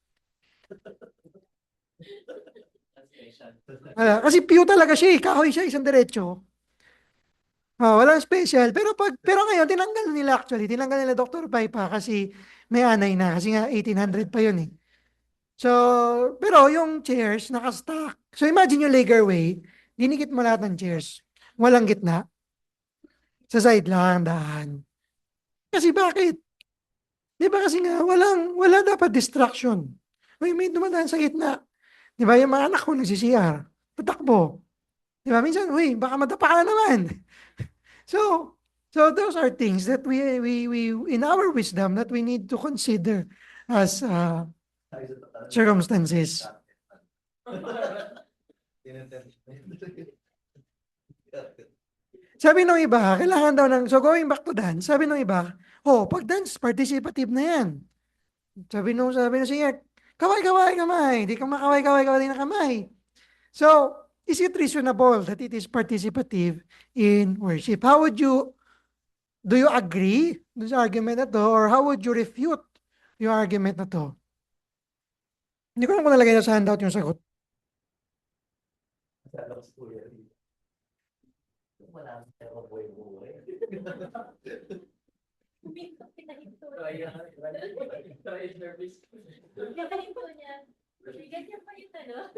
Kasi pew talaga siya eh. Kahoy siya, isang diretso. Walang special. Pero ngayon, tinanggal nila actually. Tinanggal nila Dr. Pai pa kasi may anay na. Kasi nga 1800 pa yun eh. So, pero yung chairs, nakastack. So imagine yung Lagerway, dinikit mo lahat ng chairs. Walang gitna. Sa side lang, daan. Kasi bakit? Di ba kasi nga, wala dapat distraction. May dumadaan sa gitna. Di ba, yung mga anak ko nagsi-CR, tatakbo. Di ba, minsan, uy, baka madapa ka na naman. So, so those are things that we in our wisdom that we need to consider as circumstances. Sabi ng iba, kailangan daw so going back to dance, sabi ng iba, pag dance, participative na yan. Sabi nung singer, kaway, kaway, kamay. Di ka makaway, kaway, kaway na kamay. So, is it reasonable that it is participative in worship? Do you agree dun sa argument na to, or how would you refute yung argument na to? Hindi ko lang kung nalagay na sa handout yung sagot. Pinahinto niya. Ganyan pa yun, ano?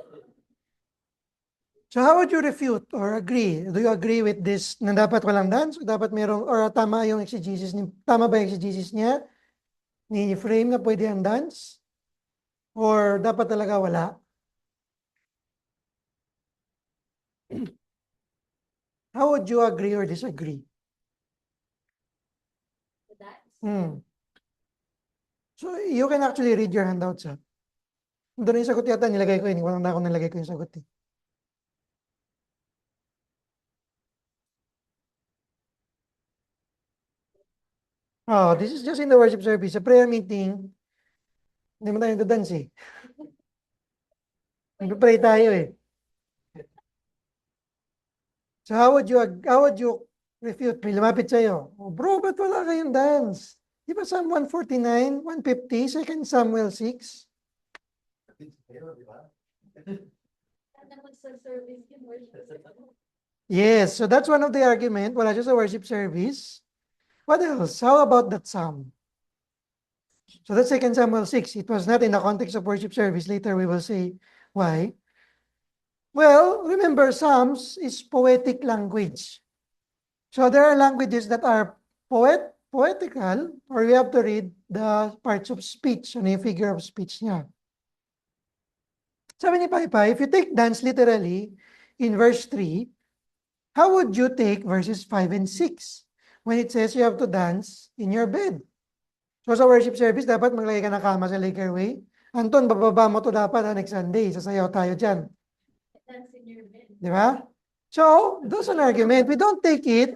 So how would you refute or agree? Do you agree with this na dapat walang dance? O dapat merong, or tama yung exegesis ni, tama ba yung exegesis niya? Ni frame na pwede ang dance? Or dapat talaga wala? How would you agree or disagree? Hmm. So you can actually read your handouts. Doon yung sagot yata nilagay ko. Walang na ako nilagay ko yung sagot eh. This is just in the worship service. Sa prayer meeting, hindi mo tayo nagda-dance eh. Nagpa-pray tayo eh. So how would you refute? May lumapit sa'yo. Bro, ba't wala kayong dance? Di ba Psalm 149, 150, 2 Samuel 6? Yes, so that's one of the argument. Wala siya sa worship service. What else? How about that psalm? So that's 2 Samuel 6. It was not in the context of worship service. Later we will say why. Well, remember, Psalms is poetic language. So there are languages that are poetical, or we have to read the parts of speech, ano yung figure of speech niya. Sabi ni Pai, if you take dance literally, in verse 3, how would you take verses 5 and 6? When it says you have to dance in your bed. So sa worship service, dapat maglagay ka ng kama sa Lakerway. Anton, bababa mo to dapat next Sunday. Sasayaw tayo dyan. Dance in your bed. Di ba? So, there's an argument. We don't take it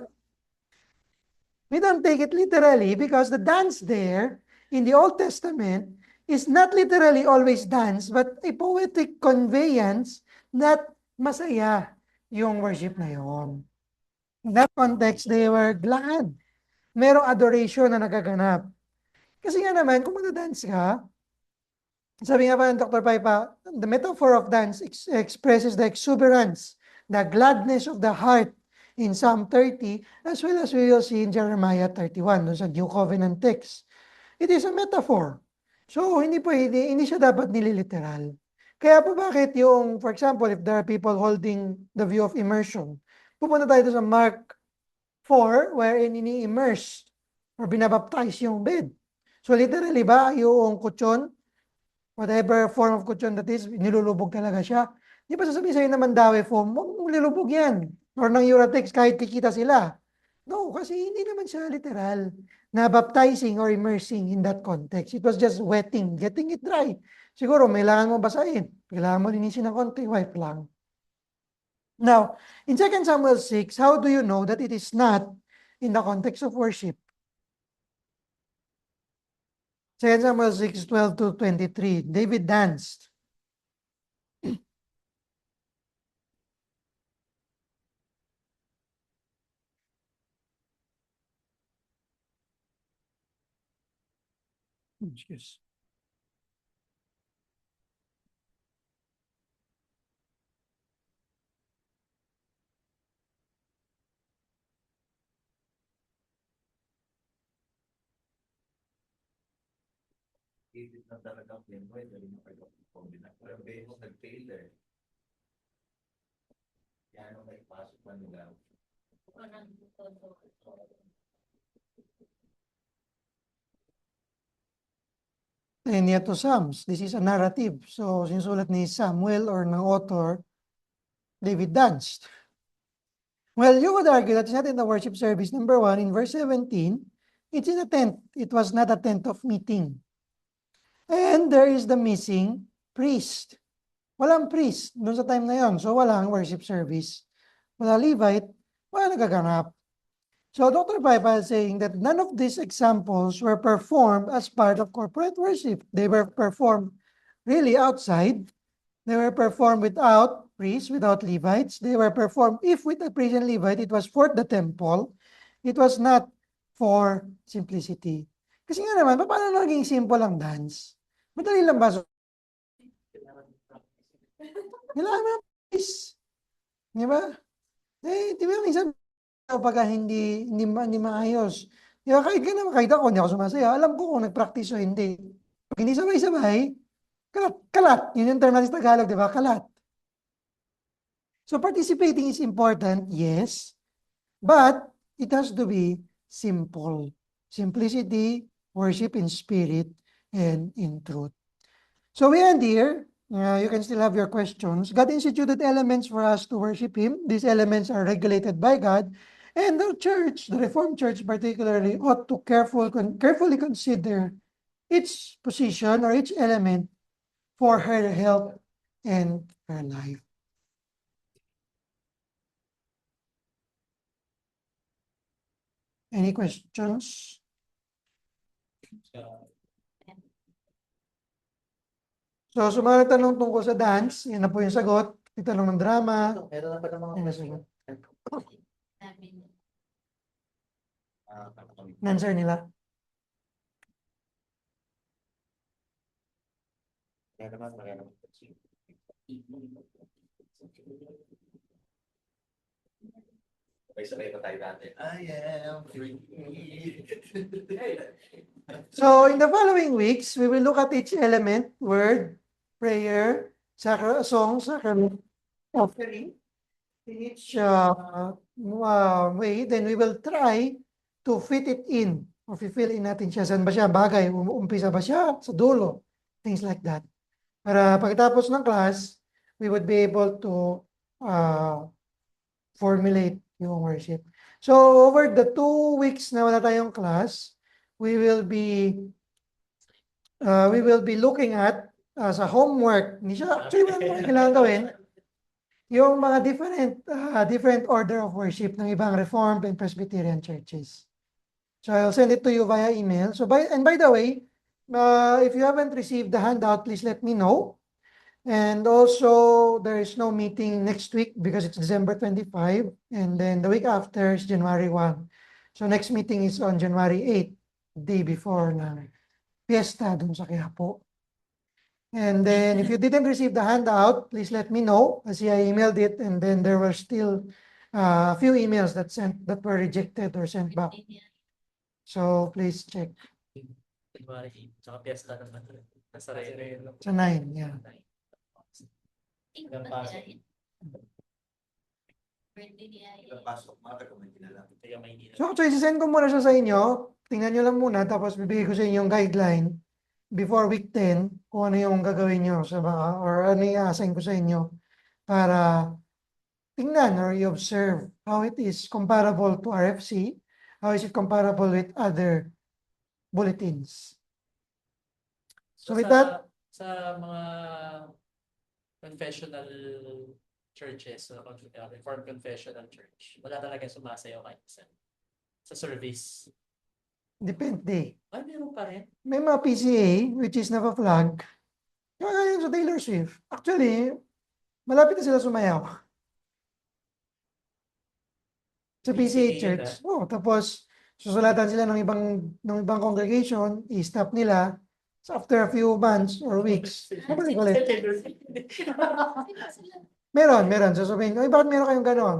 literally because the dance there in the Old Testament is not literally always dance, but a poetic conveyance that masaya yung worship na yon. In that context, they were glad. Merong adoration na nagaganap. Kasi nga naman, kung mag-dance ka, sabi nga pa ng Dr. Paipa, the metaphor of dance expresses the exuberance, the gladness of the heart in Psalm 30, as well as we will see in Jeremiah 31, dun sa New Covenant text. It is a metaphor. So, hindi siya dapat nililiteral. Kaya po bakit yung, for example, if there are people holding the view of immersion, pupunta tayo sa Mark 4, wherein ini-immerse or binabaptize yung bed. So, literally ba, yung kutsyon, whatever form of kutsyon that is, nilulubog talaga siya. Di ba sasabihin sa'yo naman dawe form, nilulubog yan. Or ng Uratex, kahit kikita sila. No, kasi hindi naman siya literal na baptizing or immersing in that context. It was just wetting, getting it dry. Siguro, kailangan mo basahin. Kailangan mo linisin ng konti, wipe lang. Now, in 2 Samuel 6, how do you know that it is not in the context of worship? 2 Samuel 6, 12 to 23, David danced. Excuse. Edit na talagang pinway, dahil nakapag-combine. Pero mo nag-fail eh. Yan ang naipasok na nila. Parang todo. And yet to Psalms, this is a narrative. So, sinusulat ni Samuel or ng author, David danced. Well, you would argue that it's not in the worship service. Number one, in verse 17, it's in a tent. It was not a tent of meeting. And there is the missing priest. Walang priest doon sa time na yon. So, walang worship service. Wala Levite, wala nagaganap. So, Dr. Paipa is saying that none of these examples were performed as part of corporate worship. They were performed really outside. They were performed without priests, without Levites. They were performed, if with a priest and Levite, it was for the temple. It was not for simplicity. Kasi nga naman, paano naging simple ang dance? Madali lang ba? Kailangan mo priest. Di ba? Eh, di ba minsan, pagka hindi maayos. Di ba, kahit ako, hindi ako sumasaya, alam ko kung nag-practice o hindi. Pag hindi sabay-sabay, kalat. Yun yung term natin sa Tagalog, di ba? Kalat. So participating is important, yes, but it has to be simple. Simplicity, worship in spirit, and in truth. So we end here. You can still have your questions. God instituted elements for us to worship Him. These elements are regulated by God. And the church, the Reformed Church particularly, ought to carefully consider each position or each element for her health and her life. Any questions? So, sa mga tanong tungkol sa dance, yan na po yung sagot. Itanong ng drama. Meron na pa ng mga Yan na question. sagot. Namin. Answer nila. Kaya naman, maganda. Sabay-sabay pa tayo dati. I am free. So, in the following weeks, we will look at each element, word, prayer, song, sacrament, offering, in each way. Then we will try to fit it in or fill in natin siya. Saan ba siya bagay? Umpisa ba siya sa dulo? Things like that. Para pagkatapos ng class, we would be able to formulate yung worship. So, over the 2 weeks na wala tayong class, we will be looking at sa homework. Hindi siya, actually, wala naman kailangan gawin. Yung mga different order of worship ng ibang Reformed and Presbyterian churches. So, I'll send it to you via email. So, by the way, if you haven't received the handout, please let me know. And also, there is no meeting next week because it's December 25. And then the week after is January 1. So, next meeting is on January 8, day before na fiesta dun sa Quiapo. And then, if you didn't receive the handout, please let me know. Kasi I emailed it, and then there were still a few emails that were rejected or sent back. So, please check. January 8, tsaka piyesta naman. Nasa Reno. Sa 9, yeah. Ilang pasok? Birthday ni Aya. Pasok, mga taga-Manila lang. Kaya Maynila. So, actually, sisend ko muna siya sa inyo. Tingnan nyo lang muna, tapos bibigay ko sa inyo yung guideline before week 10 kung ano yung gagawin nyo sa mga, or ano yung i-assign ko sa inyo para tingnan or i-observe how it is comparable to RFC, how is it comparable with other bulletins. So with that, sa mga confessional churches, Reformed Confessional Church, wala talaga sumasayaw kahit isa. Sa service. depende. Ay, meron pa rin. May mga PCA which is naka-flag. Kaya yun sa Taylor Swift. Actually, malapit na sila sumayaw. Sa PCA church. Oh, tapos susulatan sila ng ibang congregation, i-stop nila. So after a few months or weeks, babalik ulit. Meron. So sabihin, bakit meron kayong ganon?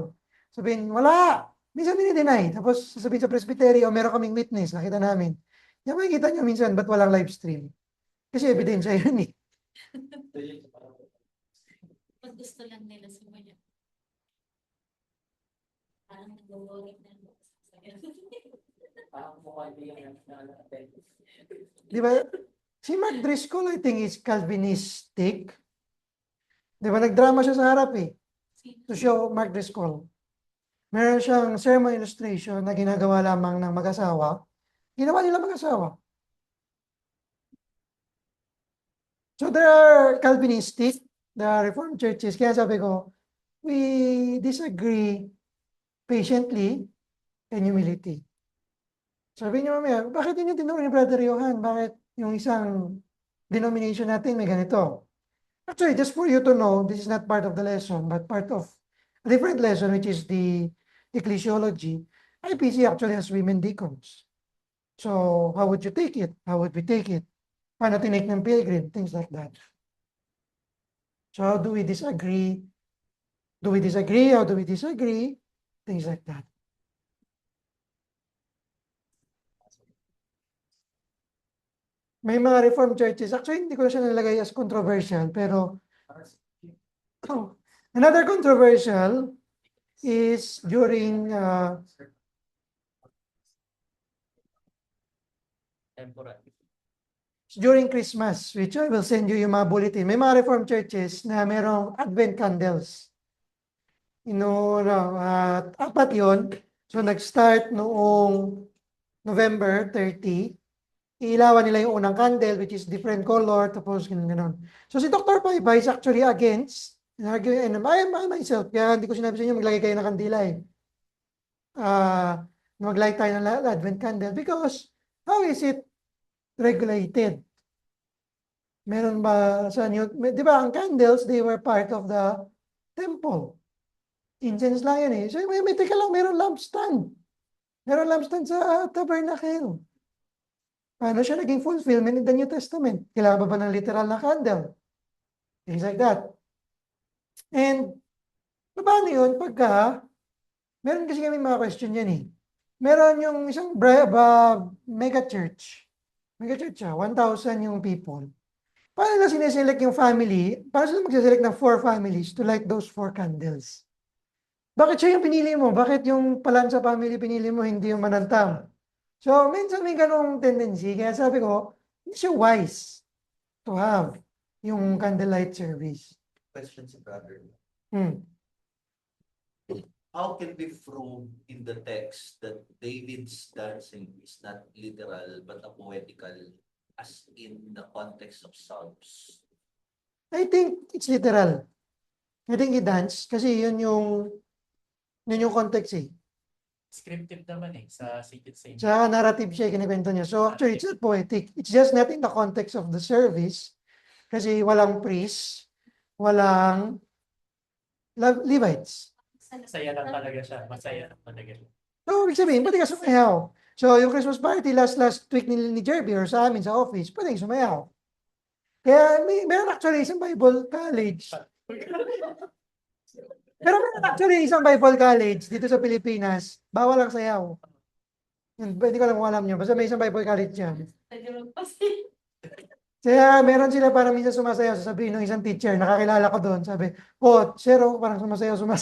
Sabihin, wala. Minsan dinideny. Tapos sabihin sa presbytery, meron kaming witness, nakita namin. Yung makikita nyo minsan, ba't walang live stream? Kasi ebidensya yun eh. Pag gusto lang nila sumaya. Parang nag-worry na lang. Parang mukha hindi yung na-attend. Di ba? Si Mark Driscoll, I think, is Calvinistic. Di ba? Nagdrama siya sa harap eh. To show Mark Driscoll. Meron siyang sermon illustration na ginagawa lamang ng mag-asawa. Ginawa nila mag-asawa. So there are Calvinistic, there are Reformed churches. Kaya sabi ko, we disagree patiently and humility. Sabi niyo mamaya, bakit yun yung tinuro ni Brother Johan? Bakit yung isang denomination natin may ganito? Actually, just for you to know, this is not part of the lesson, but part of a different lesson, which is the ecclesiology. IPC actually has women deacons. So, how would you take it? How would we take it? Paano tinik ng pilgrim? Things like that. So, how do we disagree? Do we disagree? How do we disagree? Things like that. May mga Reformed churches, actually hindi ko na siya nalagay as controversial, pero another controversial is during Christmas, which I will send you yung mga bulletin. May mga Reformed churches na merong Advent candles. Apat yun. So nag-start noong November 30. Iilawan nila yung unang candle, which is different color, tapos gano'n. So si Dr. Paiba is actually against, and I myself, kaya hindi ko sinabi sa inyo, maglagay kayo ng kandila eh. Mag-light tayo ng Advent candle, because how is it regulated? Meron ba sa New, di ba ang candles, they were part of the temple. Incense lang yan eh. So may teka lang, meron lampstand. Meron lampstand sa tabernacle. Paano siya naging fulfillment in the New Testament? Kailangan ba ng literal na candle? Things like that. And, paano yun pagka, meron kasi kami mga question yan eh. Meron yung isang mega church. Mega church siya, 1,000 yung people. Paano nila sineselect yung family? Paano sila magsiselect ng 4 families to light those 4 candles? Bakit siya yung pinili mo? Bakit yung Palanza family pinili mo, hindi yung Manantam? So, minsan may ganong tendency. Kaya sabi ko, hindi siya wise to have yung candlelight service. Question si brother. Hmm. How can we prove in the text that David's dancing is not literal but a poetical as in the context of Psalms? I think it's literal. I think he danced kasi yun yung context eh. Scripted naman eh, sa Secret Saint. Sa narrative siya, kinikwento niya. So actually, it's not poetic. It's just not in the context of the service kasi walang priest, walang Levites. Masaya lang talaga siya. Masaya lang talaga siya. So, ibig sabihin, pwede ka sumayaw. So, yung Christmas party, last week ni Jerby or sa amin sa office, pwede sumayaw. Kaya meron actually isang Bible college. Pero meron actually isang Bible college dito sa Pilipinas, bawal ang sayaw. Hindi ko lang kung alam nyo, basta may isang Bible college yan. Kaya meron sila parang minsan sumasayaw, sasabihin ng isang teacher, nakakilala ko doon, sabi, Zero, parang sumasayaw sila.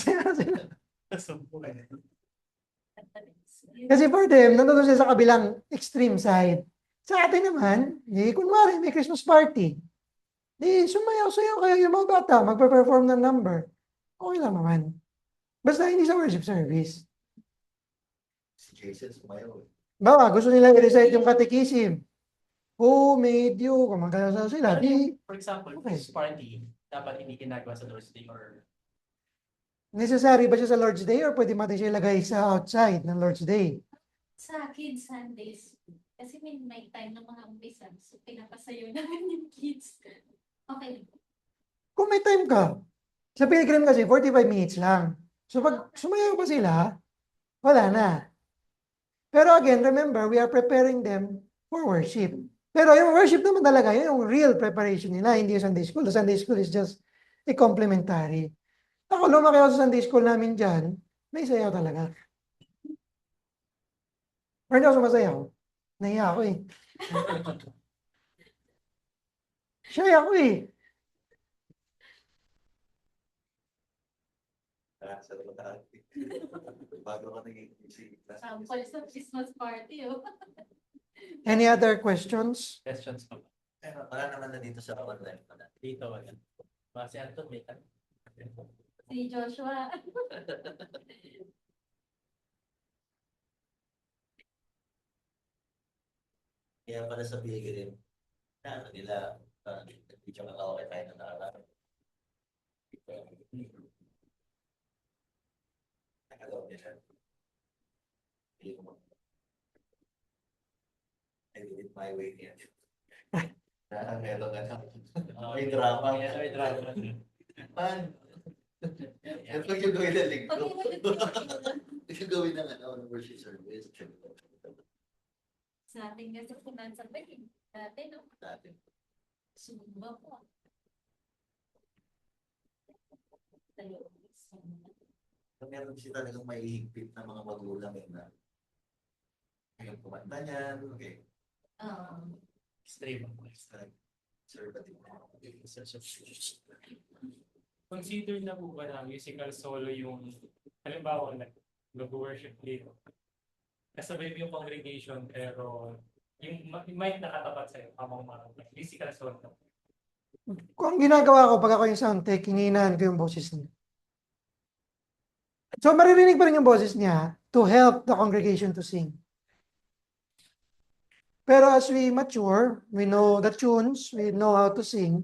Kasi for them, nandun sila sa kabilang extreme side. Sa atin naman, kunwari may Christmas party, sumayaw-sayaw kayo yung mga bata, magpa-perform ng number. Okay lang naman. Basta hindi sa worship service. Si Jason sumayaw. Bawa, gusto nila i-recite yung catechism. Who made you? Kung magkala sila, For example, Okay. this party, dapat hindi ginagawa sa Lord's Day or necessary ba siya sa Lord's Day or pwede natin siya ilagay sa outside ng Lord's Day? Sa kids Sundays, kasi may time ng mga umpisan, so pinapasayo namin yung kids. Okay. Kung may time ka, sa Pilgrim kasi 45 minutes lang. So pag sumayaw pa sila, wala na. Pero again, remember, we are preparing them for worship. Pero yung worship naman talaga, yun yung real preparation nila, hindi yung Sunday school. The Sunday school is just a complementary. Ako, lumaki ako sa Sunday school namin dyan, may sayaw talaga. Or hindi ako sumasayaw. Nahiya ako eh. Shy ako eh. Sa lahat. Bago ka naging music. Sample sa Christmas party, oh. Any other questions? Questions pa ba? Wala naman na dito sa online pa na. Dito, wala. Si Anton, may tanong. Si Joshua. Kaya pala sa Pilgrim, na ano nila, video ka okay tayo na nakaraan. Nakalaw nila. I did it my way niya. Meron ka na. May drama. May drama. Man. Ito yung gawin na linggo. Ito yung gawin ng worship service. Sa ating kasi finansa ba yun? Dati, no? Dati. Sumba po. Meron siya talagang may higpit na mga magulang na ngayon kumanta niyan, okay. Extreme. Conservative. Consider na po ba na musical solo yung, halimbawa, nag-worship dito. Kasabay mo yung congregation, pero yung mic nakatapat sa'yo, habang musical solo. Kung ang ginagawa ko pag ako yung sound tech, hinihinahan ko yung boses niya. So maririnig pa rin yung boses niya to help the congregation to sing. Pero as we mature, we know the tunes, we know how to sing,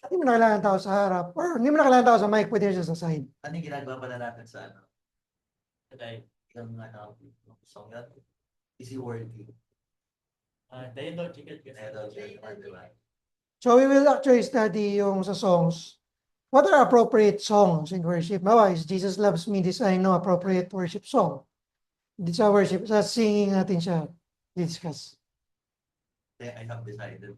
hindi mo na kailangan tao sa harap, or hindi mo na kailangan tao sa mic, pwede siya sa side. Ano yung ginagawa pala natin sa ano? Today. Yung song yan? Is he worthy? Dialogical kasi. Diba? So we will actually study yung sa songs. What are appropriate songs in worship? Mawa is Jesus Loves Me, this I know appropriate worship song. Hindi sa worship, sa singing natin siya discuss. I have decided.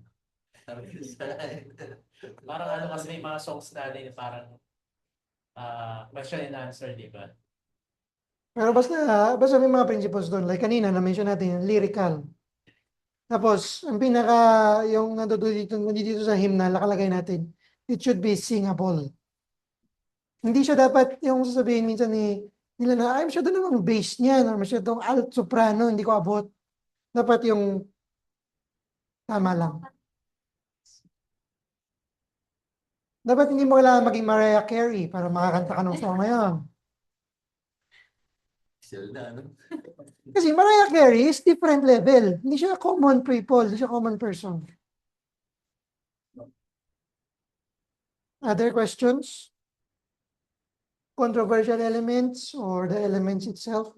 Parang ano kasi may mga songs natin na parang question and answer, di ba? Pero basta may mga principles doon. Like kanina, na-mention natin, lyrical. Tapos, ang yung nandito sa hymnal, nakalagay natin, it should be singable. Hindi siya dapat yung sasabihin minsan nila na, ay, masyado namang bass niyan, or masyadong alt soprano, hindi ko abot. Dapat yung tama lang. Dapat hindi mo kailangan maging Mariah Carey para makakanta ka ng song na yun. Still na, ano? Kasi Mariah Carey is different level. Hindi siya common people, hindi siya common person. Other questions? Controversial elements or the elements itself?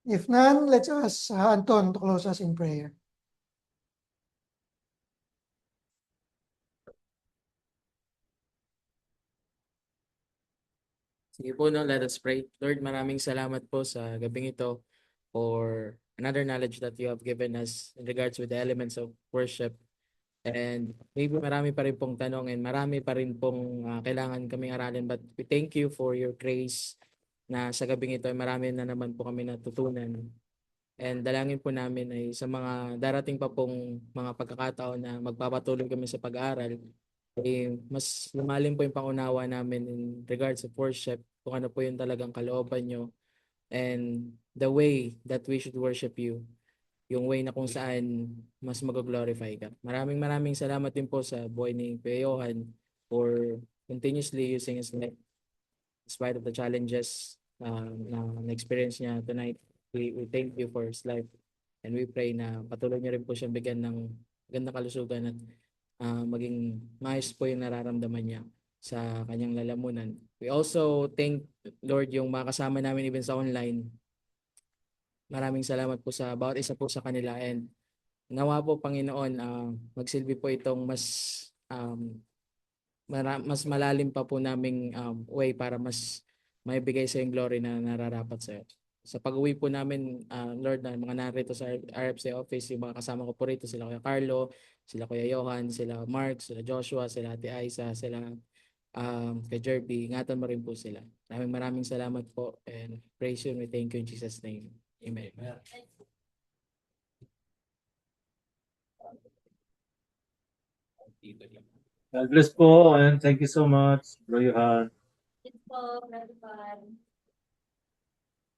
If none, let's ask Anton to close us in prayer. Sige po, no, let us pray. Lord, maraming salamat po sa gabing ito for another knowledge that you have given us in regards with the elements of worship. And maybe marami pa rin pong tanong and marami pa rin pong kailangan kaming aralin. But we thank you for your grace na sa gabing ito ay marami na naman po kami natutunan. And dalangin po namin ay sa mga darating pa pong mga pagkakataon na magpapatuloy kami sa pag-aaral, mas lumalim po yung pangunawa namin in regards of worship, kung ano po yung talagang kalooban nyo, and the way that we should worship you, yung way na kung saan mas mag-glorify ka. Maraming salamat din po sa buhay ni Kuya Johan for continuously using his life despite of the challenges na experience niya tonight. We thank you for his life, and we pray na patuloy niyo rin po siyang bigyan ng magandang kalusugan at maging maayos po yung nararamdaman niya sa kanyang lalamunan. We also thank Lord yung mga kasama namin even sa online. Maraming salamat po sa bawat isa po sa kanila, and nawa po Panginoon magsilbi po itong mas malalim pa po naming way para mas maibigay sa yung glory na nararapat sa iyo. Sa pag-uwi po namin, Lord, na mga narito sa RFC office, yung mga kasama ko po rito, sila Kuya Carlo, sila Kuya Johan, sila Mark, sila Joshua, sila Ate Aiza, sila kay Jerby, ingatan mo rin po sila. Maraming salamat po, and praise you and we thank you in Jesus' name. Amen. God bless po and thank you so much, Bro Johan. It's po, Brother Juan.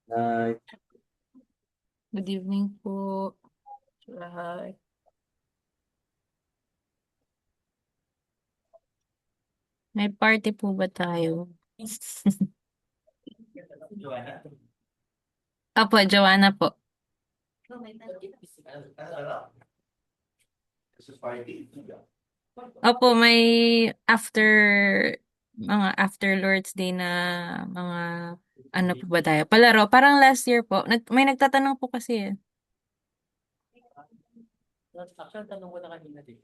Night. Good evening po sa lahat. May party po ba tayo? Joanna. Opo, Joanna po. Oh, may tanong. This is party. Opo, may mga after Lord's Day na mga ano po ba tayo? Palaro. Parang last year po. May nagtatanong po kasi eh. Actually, tanong ko na kanina din.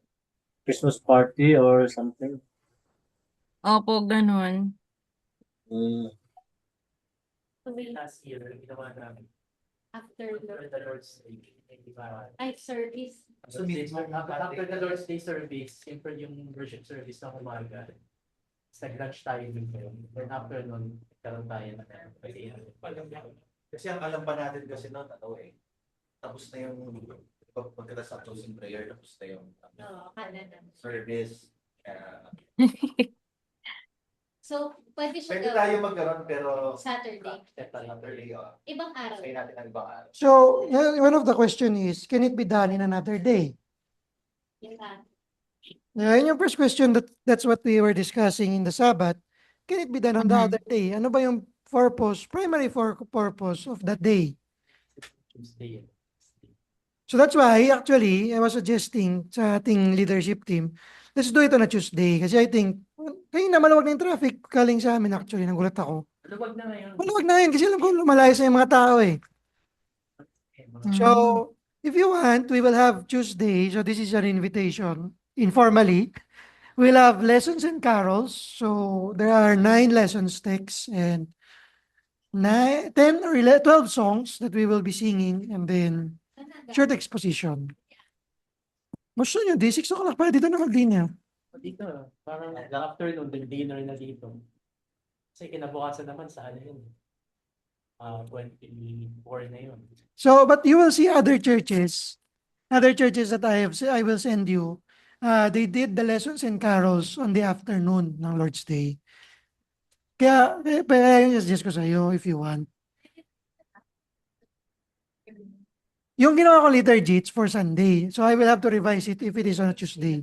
Christmas party or something. Opo, ganun. Mm. Last year, ginawa namin. After After the Lord's Day. Di ba? life service. So, after the Lord's Day service, siyempre yung worship service ng umaga. Nag-lunch tayo dito. Then after nun, karoon tayo na Kasi ang alam pa natin kasi noon, tapos na yung pagkatapos sa closing prayer, tapos na yung Oo, akala na. service. So, pwede siya Pwede gawin tayo magkaroon pero Saturday. Saturday, Ibang araw. sabihin natin ang ibang araw. So, one of the question is, can it be done in another day? Yun na. In your first question, that's what we were discussing in the Sabbath. Can it be done on the Mhm. other day? Ano ba yung primary purpose of that day? Tuesday. So that's why actually I was suggesting sa ating leadership team, let's do it on a Tuesday. Kasi I think, kayo na maluwag na yung traffic galing sa amin actually, nagulat ako. Luwag na ngayon. Maluwag na yun kasi alam ko lumalayas na yung mga tao eh. So, if you want, we will have Tuesday. So this is an invitation, informally. We'll have lessons and carols. So there are 9 lessons texts and 10 or 12 songs that we will be singing and then short exposition. Gusto nyo, di 6 o'clock pa, dito na mag-dinner. Dito, parang afternoon, then dinner na dito. Kasi kinabukasan naman sa ano yun. 24 na yun. So, but you will see other churches that I will send you. They did the lessons and carols on the afternoon ng Lord's Day. Kaya yung suggest ko sa iyo if you want. Yung ginawa ko liturgy, it's for Sunday. So I will have to revise it if it is on a Tuesday.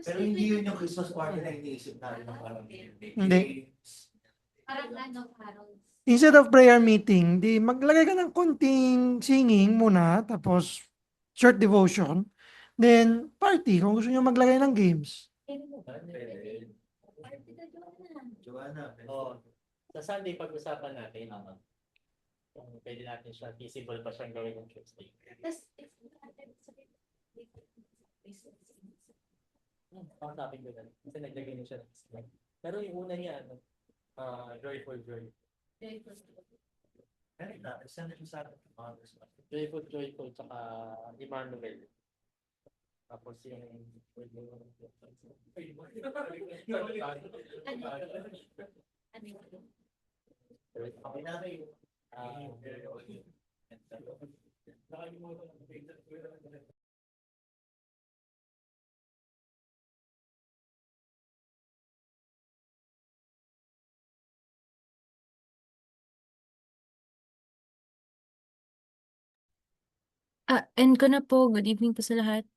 Pero hindi yun yung Christmas party na iniisip natin ng parang Hindi. Parang ano, carols. Instead of prayer meeting, di maglagay ka ng konting singing muna, tapos short devotion, then party kung gusto nyo maglagay ng games. Pwede. Party ka, Joanna. Joanna, Oo. Sa Sunday, pag-usapan natin, kung pwede natin siya, feasible ba siyang gawin ng Tuesday. Tapos, Pang-topic ko lang. Kasi naglagay niya siya ng slide. Pero yung una niya, Joyful Joy. send it sa atin. Joyful, tsaka Emmanuel. Tapos yung... Okay na rin. End ko na po. Good evening po sa lahat.